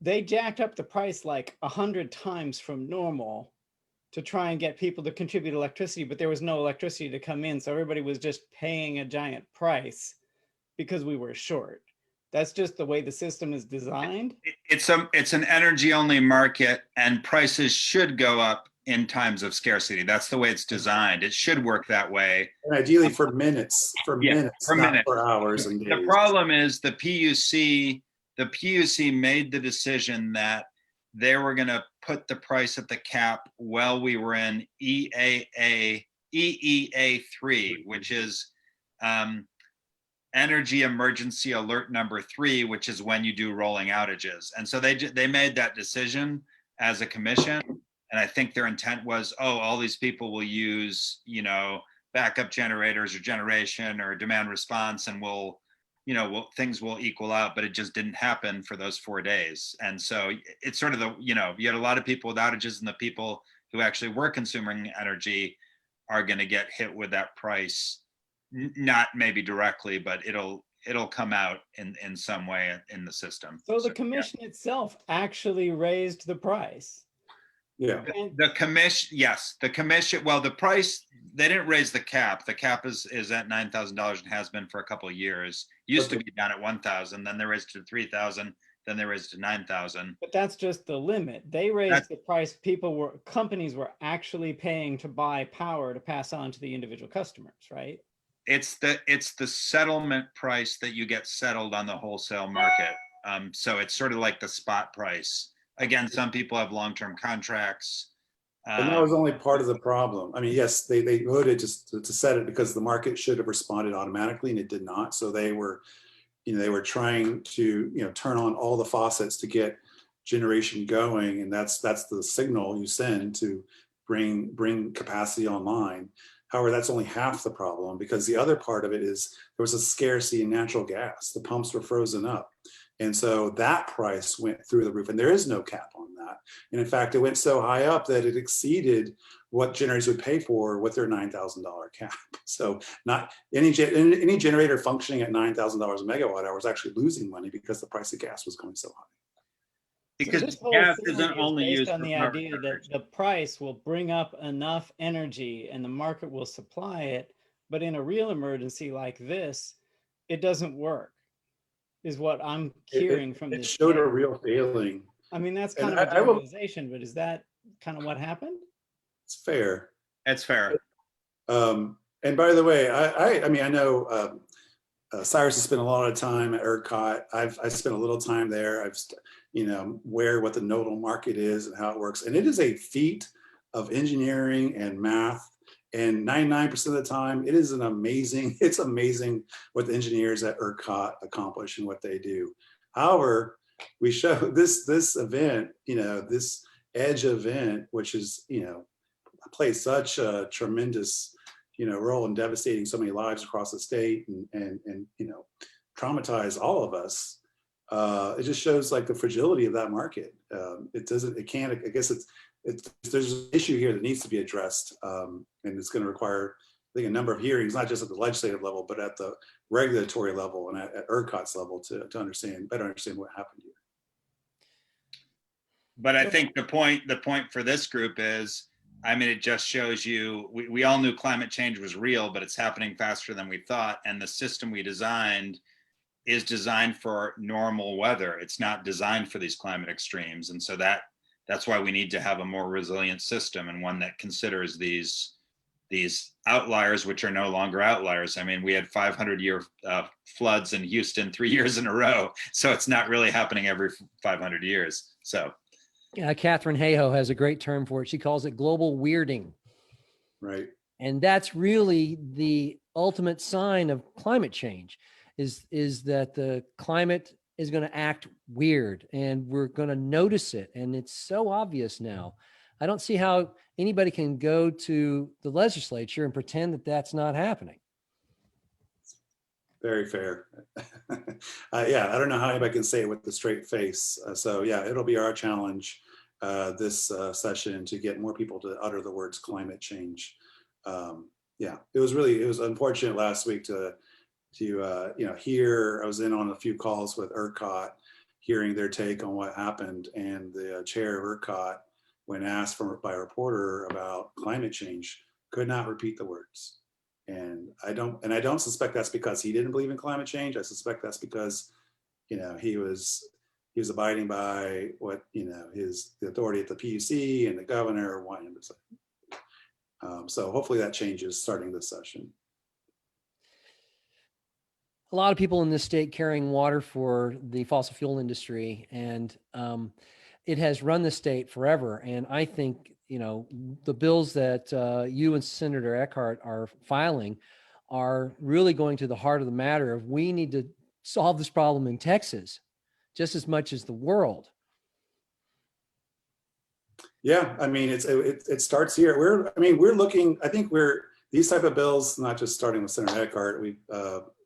they jacked up the price like 100 times from normal to try and get people to contribute electricity, but there was no electricity to come in. So everybody was just paying a giant price because we were short. That's just the way the system is designed. It's an energy only market, and prices should go up in times of scarcity. That's the way it's designed. It should work that way. And ideally for minutes, not for hours and days. The problem is the PUC made the decision that they were going to put the price at the cap while we were in EEA 3, which is Energy Emergency Alert number 3, which is when you do rolling outages. And so they made that decision as a commission. And I think their intent was, all these people will use, backup generators or generation or demand response, and we'll things will equal out, but it just didn't happen for those 4 days. And so it's sort of you had a lot of people with outages, and the people who actually were consuming energy are going to get hit with that price, not maybe directly, but it'll come out in some way in the system. So the commission itself actually raised the price. Yeah. The commission, yes, the commission. Well, the price, they didn't raise the cap. The cap is at $9,000 and has been for a couple of years. Used to be down at 1,000, then they raised it to 3,000, then they raised it to 9,000. But that's just the limit. They raised the price companies were actually paying to buy power to pass on to the individual customers, right? It's the settlement price that you get settled on the wholesale market. So it's sort of like the spot price. Again, some people have long-term contracts. And that was only part of the problem. I mean, yes, they voted to set it because the market should have responded automatically, and it did not. So they were trying to, turn on all the faucets to get generation going, and that's the signal you send to bring capacity online. However, that's only half the problem, because the other part of it is there was a scarcity in natural gas. The pumps were frozen up. And so that price went through the roof, and there is no cap on that. And in fact, it went so high up that it exceeded what generators would pay for with their $9,000 cap. So not any generator functioning at $9,000 a megawatt hour was actually losing money because the price of gas was going so high. Because So gas isn't only based used on for the power idea that generation. the price will bring up enough energy and the market will supply it, but in a real emergency like this, it doesn't work, is what I'm hearing from this. It showed a real failing. I mean, that's And kind of a I will- generalization, but is that kind of what happened? It's fair. It's fair. And by the way, I know Cyrus has spent a lot of time at Eckhardt. I spent a little time there. I've what the nodal market is and how it works. And it is a feat of engineering and math. And 99% of the time, it's amazing what the engineers at Eckhardt accomplish and what they do. However, we show this event, this edge event, which is, plays such a tremendous, role in devastating so many lives across the state and traumatize all of us. It just shows like the fragility of that market. There's an issue here that needs to be addressed, and it's going to require, I think, a number of hearings, not just at the legislative level, but at the regulatory level and at Eckhart's level to better understand what happened here. But I think the point for this group is, it just shows you, we all knew climate change was real, but it's happening faster than we thought. And the system we designed is designed for normal weather. It's not designed for these climate extremes. And so that's why we need to have a more resilient system, and one that considers these outliers, which are no longer outliers. We had 500-year floods in Houston 3 years in a row. So it's not really happening every 500 years. So. Catherine Hayhoe has a great term for it. She calls it global weirding. Right. And that's really the ultimate sign of climate change, is that the climate is going to act weird, and we're going to notice it. And it's so obvious now. I don't see how anybody can go to the legislature and pretend that that's not happening. Very fair. I don't know how anybody can say it with a straight face. It'll be our challenge this session to get more people to utter the words climate change. It was unfortunate last week to hear. I was in on a few calls with Eckhardt, hearing their take on what happened, and the chair of Eckhardt, when asked by a reporter about climate change, could not repeat the words. And I don't suspect that's because he didn't believe in climate change. I suspect that's because, he was abiding by what, the authority at the PUC and the governor wanted him to say. So hopefully that changes starting this session. A lot of people in this state carrying water for the fossil fuel industry, and it has run the state forever. And I think, the bills that you and Senator Eckhardt are filing are really going to the heart of the matter of, we need to solve this problem in Texas just as much as the world. Yeah, it starts here. We're looking. I think these type of bills, not just starting with Senator Eckhardt.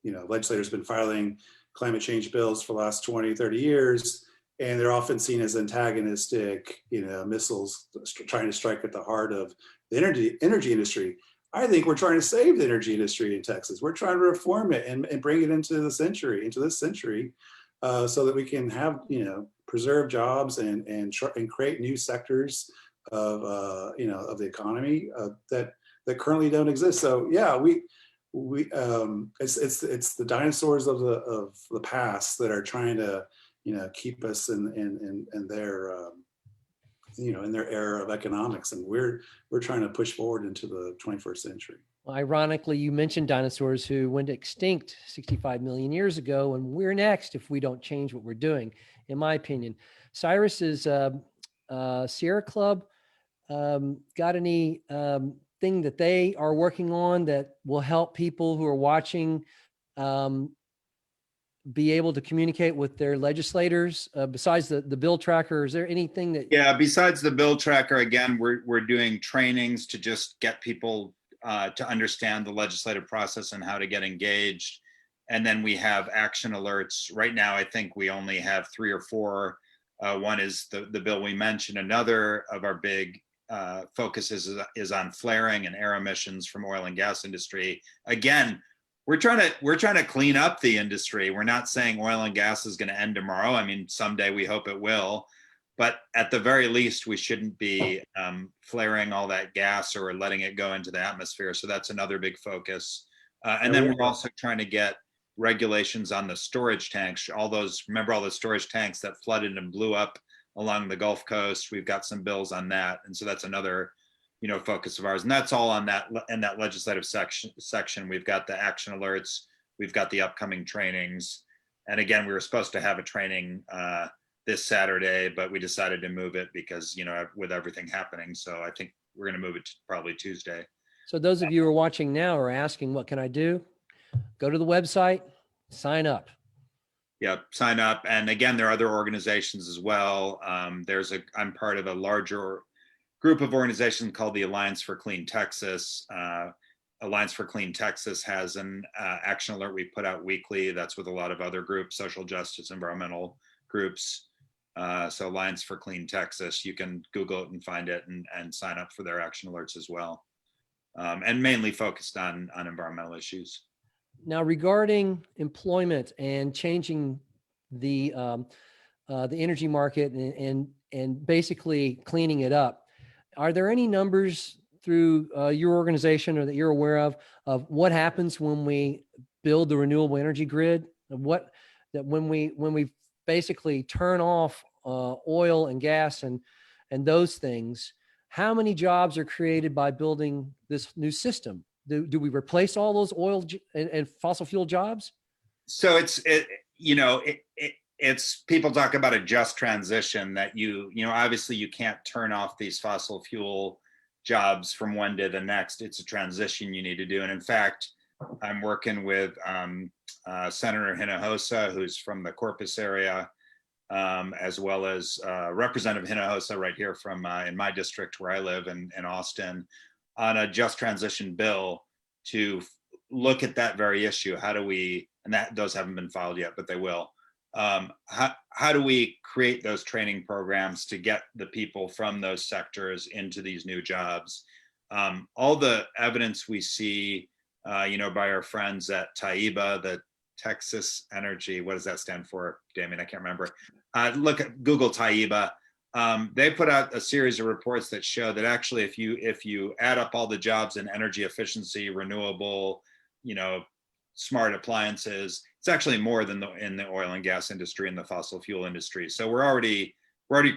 legislators have been filing climate change bills for the last 20, 30 years, and they're often seen as antagonistic, missiles trying to strike at the heart of the energy industry. I think we're trying to save the energy industry in Texas. We're trying to reform it and bring it into this century, so that we can have, preserve jobs and create new sectors of, of the economy that currently don't exist. So yeah, it's the dinosaurs of the past that are trying to, keep us in their, in their era of economics, and we're trying to push forward into the 21st century. Well, ironically, you mentioned dinosaurs who went extinct 65 million years ago, and we're next if we don't change what we're doing, in my opinion. Cyrus is Sierra Club got any thing that they are working on that will help people who are watching be able to communicate with their legislators besides the bill tracker? Is there anything that? Yeah, besides the bill tracker, again, we're doing trainings to just get people to understand the legislative process and how to get engaged. And then we have action alerts. Right now, I think we only have 3 or 4. One is the bill we mentioned. Another of our big focuses is on flaring and air emissions from oil and gas industry. Again, we're trying to clean up the industry. We're not saying oil and gas is going to end tomorrow. I mean, someday we hope it will, but at the very least, we shouldn't be flaring all that gas or letting it go into the atmosphere. So that's another big focus. And then we're also trying to get regulations on the storage tanks. Remember all the storage tanks that flooded and blew up along the Gulf Coast? We've got some bills on that, and so that's another focus of ours, and that's all on that in that legislative section. We've got the action alerts, we've got the upcoming trainings, and again, we were supposed to have a training this Saturday, but we decided to move it because with everything happening. So I think we're going to move it to probably Tuesday. So those of you who are watching now are asking, what can I do? Go to the website, sign up. Yeah, sign up. And again, there are other organizations as well. I'm part of a larger group of organizations called the Alliance for Clean Texas. Alliance for Clean Texas has an action alert we put out weekly. That's with a lot of other groups, social justice, environmental groups. So Alliance for Clean Texas, you can Google it and find it and sign up for their action alerts as well. And mainly focused on environmental issues. Now, regarding employment and changing the energy market and basically cleaning it up, are there any numbers through your organization or that you're aware of what happens when we build the renewable energy grid? When we basically turn off oil and gas and those things, how many jobs are created by building this new system? Do we replace all those oil and fossil fuel jobs? So it's people talk about a just transition that obviously you can't turn off these fossil fuel jobs from one day to the next. It's a transition you need to do. And in fact, I'm working with Senator Hinojosa, who's from the Corpus area, as well as Representative Hinojosa right here from in my district where I live in Austin, on a just transition bill to look at that very issue. How do we, and those haven't been filed yet, but they will. How do we create those training programs to get the people from those sectors into these new jobs? All the evidence we see, by our friends at TAIBA, the Texas Energy, what does that stand for, Damien? I can't remember. Google TAIBA. They put out a series of reports that show that actually if you add up all the jobs in energy efficiency, renewable, smart appliances, it's actually more than in the oil and gas industry and the fossil fuel industry. So we're already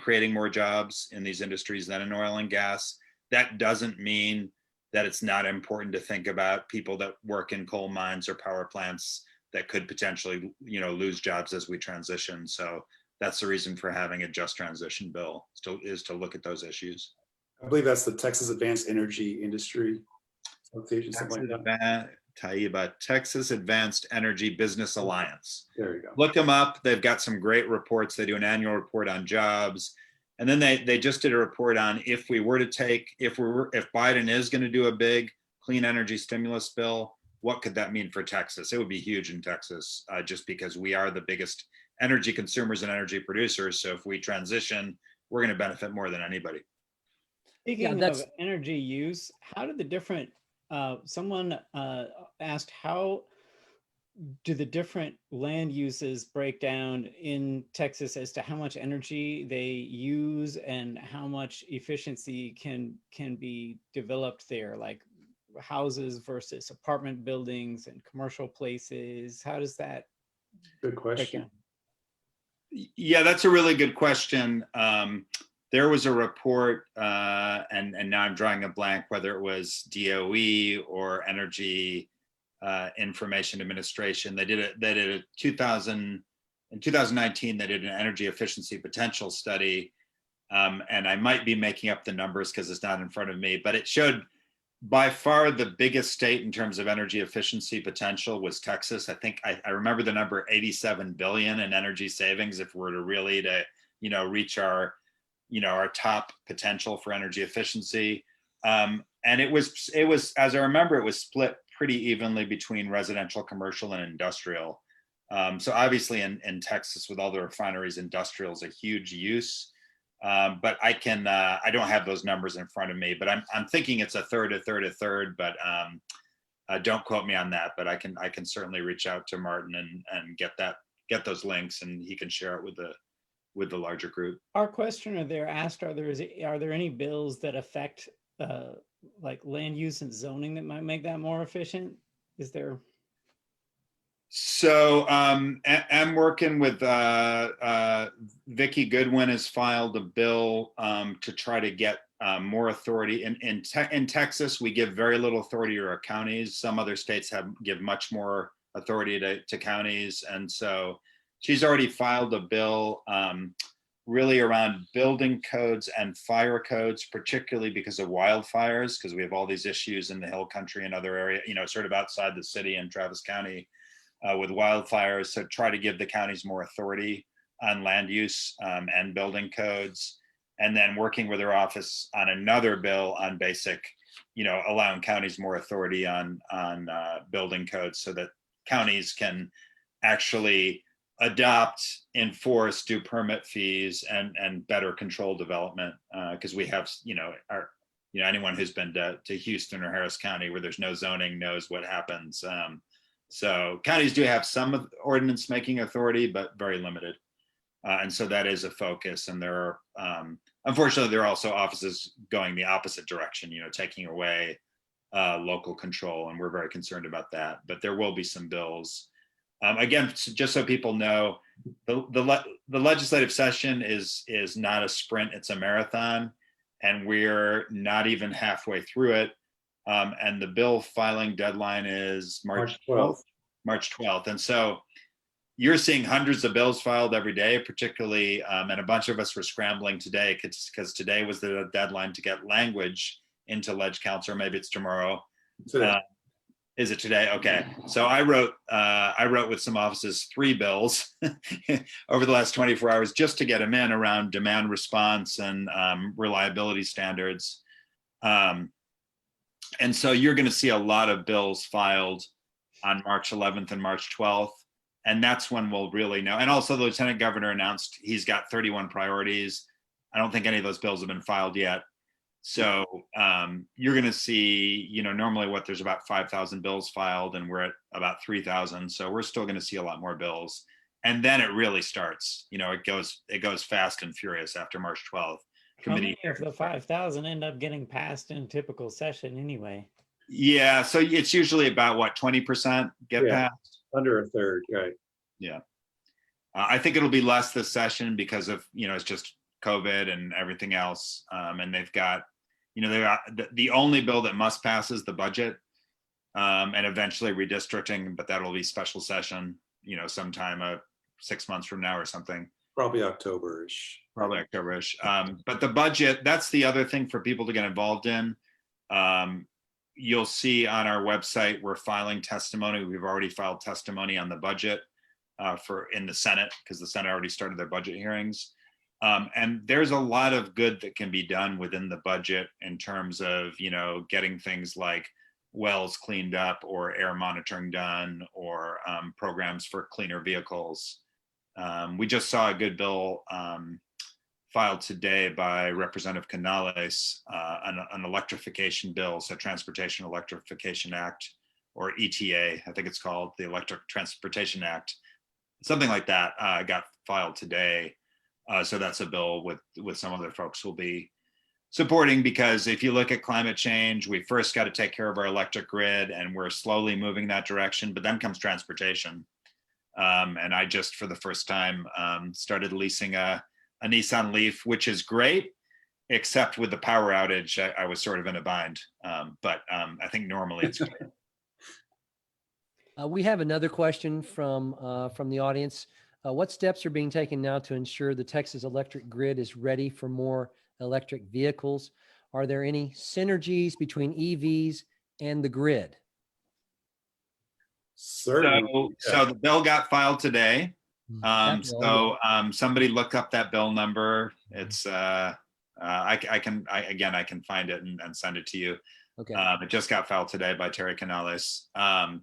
creating more jobs in these industries than in oil and gas. That doesn't mean that it's not important to think about people that work in coal mines or power plants that could potentially, lose jobs as we transition. So that's the reason for having a just transition bill, is to look at those issues. I believe that's the Texas Advanced Energy Industry Association, something like that. TAIBA, Texas Advanced Energy Business Alliance. There you go. Look them up. They've got some great reports. They do an annual report on jobs. And then they just did a report on if Biden is going to do a big clean energy stimulus bill, what could that mean for Texas? It would be huge in Texas, just because we are the biggest energy consumers and energy producers. So if we transition, we're going to benefit more than anybody. Speaking that's- of energy use, how do the different, someone asked, how do the different land uses break down in Texas as to how much energy they use and how much efficiency can be developed there, like houses versus apartment buildings and commercial places? How does that Good break question. down? Yeah, that's a really good question. There was a report, and now I'm drawing a blank, whether it was DOE or Energy Information Administration. They did a 2019, they did an energy efficiency potential study. And I might be making up the numbers because it's not in front of me, but it showed by far the biggest state in terms of energy efficiency potential was Texas. I think I remember the number 87 billion in energy savings if we're to really reach our top potential for energy efficiency. And it was, as I remember, it was split pretty evenly between residential, commercial, and industrial. So obviously in Texas, with all the refineries, industrial is a huge use. But I don't have those numbers in front of me, but I'm thinking it's a third, but don't quote me on that, but I can certainly reach out to Martin and get those links, and he can share it with the larger group. Our questioner there asked, are there any bills that affect like land use and zoning that might make that more efficient? Is there? So I'm working with Vicki Goodwin has filed a bill to try to get more authority. In Texas, we give very little authority to our counties. Some other states give much more authority to counties. And so she's already filed a bill really around building codes and fire codes, particularly because of wildfires, because we have all these issues in the Hill Country and other area, sort of outside the city in Travis County. With wildfires, so try to give the counties more authority on land use and building codes, and then working with their office on another bill on basic, allowing counties more authority on building codes, so that counties can actually adopt, enforce, do permit fees, and better control development, because we have, anyone who's been to Houston or Harris County where there's no zoning knows what happens. So counties do have some ordinance making authority, but very limited. And so that is a focus. And there are, unfortunately, there are also offices going the opposite direction, taking away local control. And we're very concerned about that. But there will be some bills. Again, just so people know, the legislative session is not a sprint, it's a marathon. And we're not even halfway through it. And the bill filing deadline is March 12th. And so you're seeing hundreds of bills filed every day, particularly, and a bunch of us were scrambling today because today was the deadline to get language into Leg Council, or maybe it's tomorrow. Is it today? Okay. So I wrote with some offices 3 bills over the last 24 hours just to get them in around demand response and reliability standards. And so you're going to see a lot of bills filed on March 11th and March 12th. And that's when we'll really know. And also the Lieutenant Governor announced he's got 31 priorities. I don't think any of those bills have been filed yet. So you're going to see, normally there's about 5,000 bills filed, and we're at about 3,000. So we're still going to see a lot more bills. And then it really starts, it goes fast and furious after March 12th. How many of the 5,000 end up getting passed in a typical session anyway? Yeah, so it's usually about 20% get passed? Under a third, right? Yeah. I think it'll be less this session because of, it's just COVID and everything else. And they've got, the only bill that must pass is the budget, and eventually redistricting, but that'll be special session, sometime 6 months from now or something. Probably October-ish. But the budget, that's the other thing for people to get involved in. You'll see on our website, we're filing testimony. We've already filed testimony on the budget in the Senate, because the Senate already started their budget hearings. And there's a lot of good that can be done within the budget in terms of, getting things like wells cleaned up or air monitoring done or programs for cleaner vehicles. We just saw a good bill filed today by Representative Canales, an electrification bill, so Transportation Electrification Act, or ETA, I think it's called, the Electric Transportation Act. Something like that got filed today. So that's a bill with some other folks will be supporting, because if you look at climate change, we first got to take care of our electric grid, and we're slowly moving that direction, but then comes transportation. And I just, for the first time, started leasing a Nissan Leaf, which is great, except with the power outage, I was sort of in a bind. But I think normally it's great. We have another question from the audience. What steps are being taken now to ensure the Texas electric grid is ready for more electric vehicles? Are there any synergies between EVs and the grid? Certainly. So the bill got filed today. That bill, Somebody look up that bill number. It's I can find it and send it to you. Okay. It just got filed today by Terry Canales. The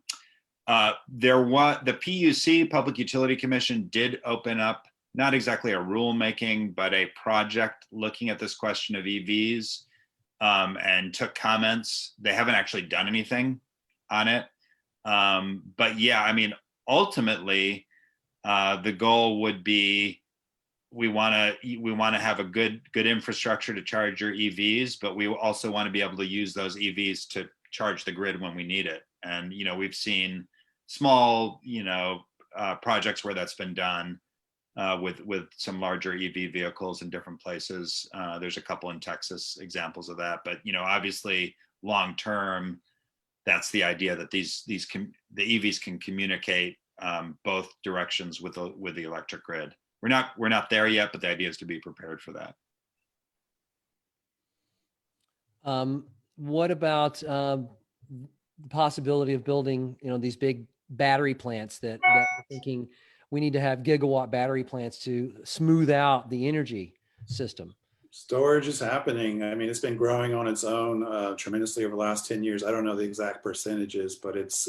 PUC, Public Utility Commission, did open up not exactly a rulemaking, but a project looking at this question of EVs, and took comments. They haven't actually done anything on it. But yeah, I mean, ultimately, the goal would be we want to have a good infrastructure to charge your EVs, but we also want to be able to use those EVs to charge the grid when we need it. And we've seen small projects where that's been done with some larger EV vehicles in different places. There's a couple in Texas examples of that, but obviously long term, that's the idea that the EVs can communicate both directions with the electric grid. We're not there yet, but the idea is to be prepared for that. What about the possibility of building, these big battery plants that we're thinking we need to have gigawatt battery plants to smooth out the energy system? Storage is happening. I mean, it's been growing on its own tremendously over the last 10 years. I don't know the exact percentages, but it's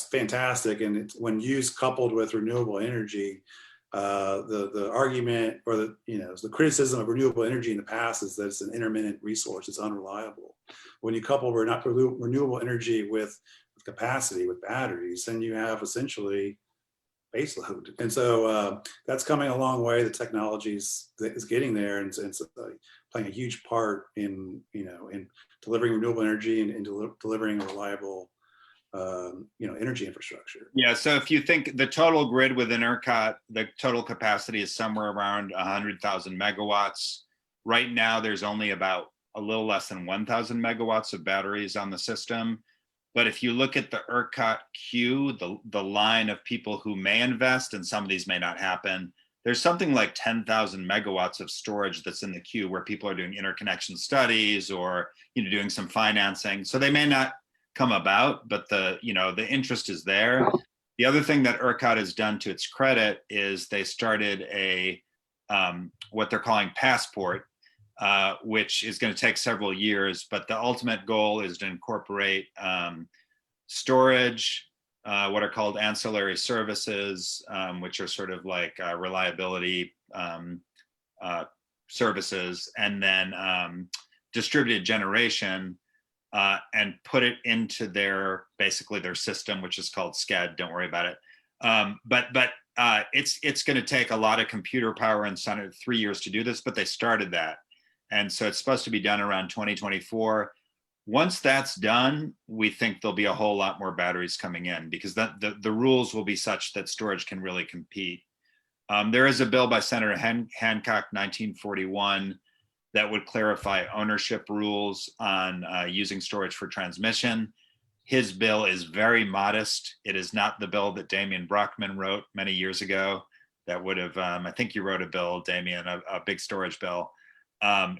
fantastic. And it's, when used coupled with renewable energy, the argument or the criticism of renewable energy in the past is that it's an intermittent resource. It's unreliable. When you couple renewable energy with capacity, with batteries, then you have essentially baseload. And so that's coming a long way. The technology is getting there, and it's playing a huge part in delivering renewable energy and delivering a reliable energy infrastructure. Yeah, so if you think the total grid within ERCOT, the total capacity is somewhere around 100,000 megawatts. Right now, there's only about a little less than 1,000 megawatts of batteries on the system. But if you look at the ERCOT queue, the line of people who may invest, and some of these may not happen, there's something like 10,000 megawatts of storage that's in the queue where people are doing interconnection studies or doing some financing. So they may not come about, but the interest is there. The other thing that ERCOT has done to its credit is they started a what they're calling Passport, which is going to take several years, but the ultimate goal is to incorporate storage, what are called ancillary services, which are sort of like reliability services, and then distributed generation, and put it into their system, which is called SCED. Don't worry about it. But it's going to take a lot of computer power and 3 years to do this, but they started that. And so it's supposed to be done around 2024. Once that's done, we think there'll be a whole lot more batteries coming in, because the rules will be such that storage can really compete. There is a bill by Senator Hancock, 1941, that would clarify ownership rules on using storage for transmission. His bill is very modest. It is not the bill that Damien Brockmann wrote many years ago. That would have, I think you wrote a bill, Damien, a big storage bill.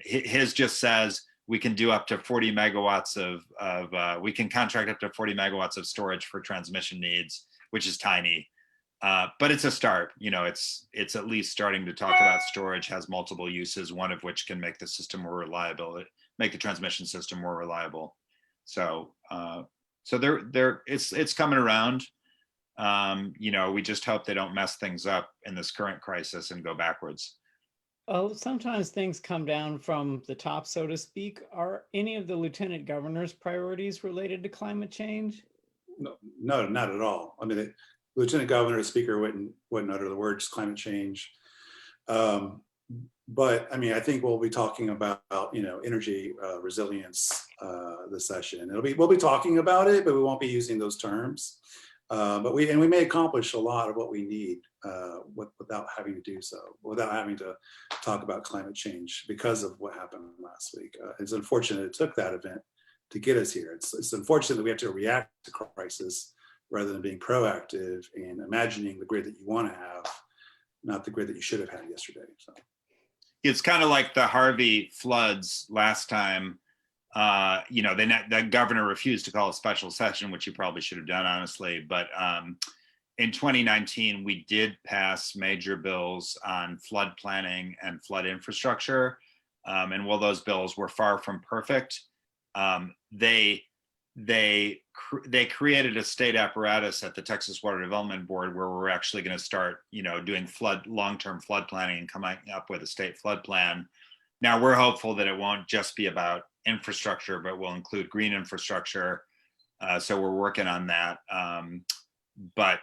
His just says we can do up to 40 megawatts we can contract up to 40 megawatts of storage for transmission needs, which is tiny. But it's a start. It's at least starting to talk about storage has multiple uses, one of which can make the system more make the transmission system more reliable. So it's coming around. We just hope they don't mess things up in this current crisis and go backwards. Oh, sometimes things come down from the top, so to speak. Are any of the lieutenant governor's priorities related to climate change? No, not at all. I mean, the lieutenant governor, the speaker wouldn't utter the words climate change. But I mean, I think we'll be talking about, energy resilience this session. We'll be talking about it, but we won't be using those terms. But we may accomplish a lot of what we need without having to do so, without having to talk about climate change because of what happened last week. It's unfortunate it took that event to get us here. It's unfortunate that we have to react to crisis rather than being proactive and imagining the grid that you want to have, not the grid that you should have had yesterday. So it's kind of like the Harvey floods last time. The governor refused to call a special session, which he probably should have done, honestly. But in 2019, we did pass major bills on flood planning and flood infrastructure. And while those bills were far from perfect, they created a state apparatus at the Texas Water Development Board where we're actually going to start, doing long-term flood planning and coming up with a state flood plan. Now we're hopeful that it won't just be about infrastructure, but will include green infrastructure. So we're working on that. But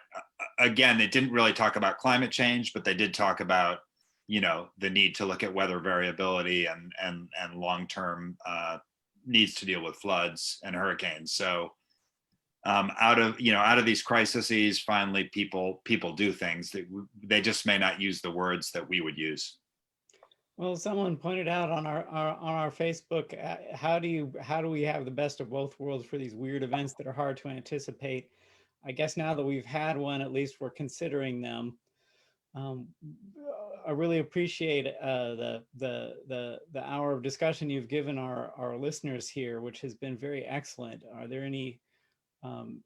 again, it didn't really talk about climate change, but they did talk about, the need to look at weather variability and long-term needs to deal with floods and hurricanes. So out of these crises, finally people do things that they just may not use the words that we would use. Well, someone pointed out on our Facebook, how do we have the best of both worlds for these weird events that are hard to anticipate? I guess now that we've had one, at least we're considering them. I really appreciate the hour of discussion you've given our listeners here, which has been very excellent. Are there any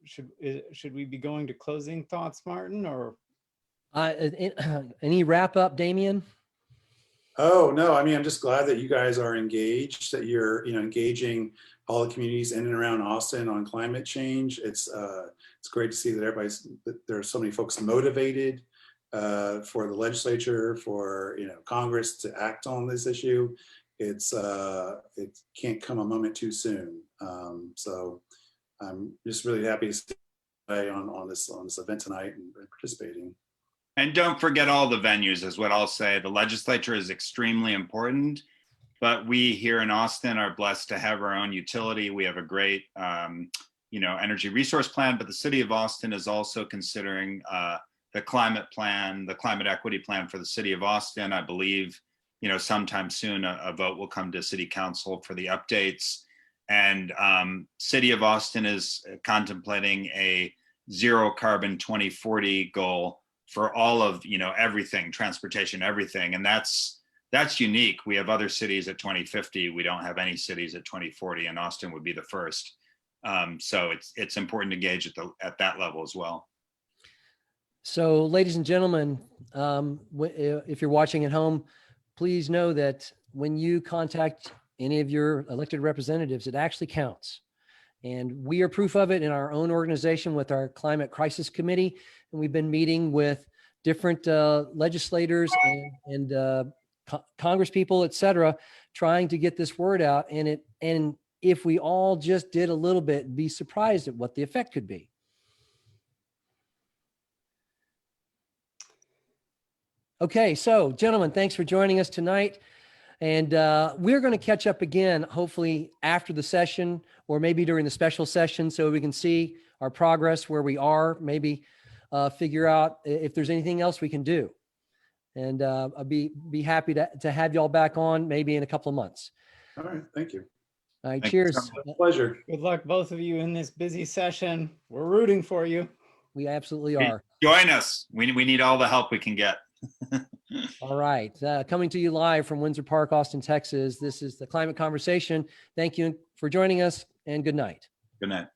should we be going to closing thoughts, Martin, or any wrap up, Damien? Oh, no, I mean, I'm just glad that you guys are engaged, that you're, engaging all the communities in and around Austin on climate change. It's great to see that there are so many folks motivated for the legislature, for, Congress to act on this issue. It can't come a moment too soon. So I'm just really happy to stay on this event tonight and participating. And don't forget all the venues is what I'll say. The legislature is extremely important, but we here in Austin are blessed to have our own utility. We have a great, energy resource plan, but the city of Austin is also considering the climate plan, the climate equity plan for the city of Austin. I believe, sometime soon a vote will come to city council for the updates. And city of Austin is contemplating a zero carbon 2040 goal for all of, everything, transportation, everything. And that's unique. We have other cities at 2050. We don't have any cities at 2040, and Austin would be the first. So it's important to engage at that level as well. So ladies and gentlemen, if you're watching at home, please know that when you contact any of your elected representatives, it actually counts. And we are proof of it in our own organization with our Climate Crisis Committee. And we've been meeting with different legislators and Congress people, et cetera, trying to get this word out. And if we all just did a little bit, be surprised at what the effect could be. Okay, so gentlemen, thanks for joining us tonight. And we're going to catch up again, hopefully after the session or maybe during the special session, so we can see our progress, where we are, maybe figure out if there's anything else we can do. And I'll be happy to have y'all back on maybe in a couple of months. All right, thank you. All right, Thank cheers. you. Pleasure. good luck, both of you, in this busy session. We're rooting for you. We absolutely are. Join us. We need all the help we can get. All right. Coming to you live from Windsor Park, Austin, Texas. This is the Climate Conversation. Thank you for joining us, and good night. Good night.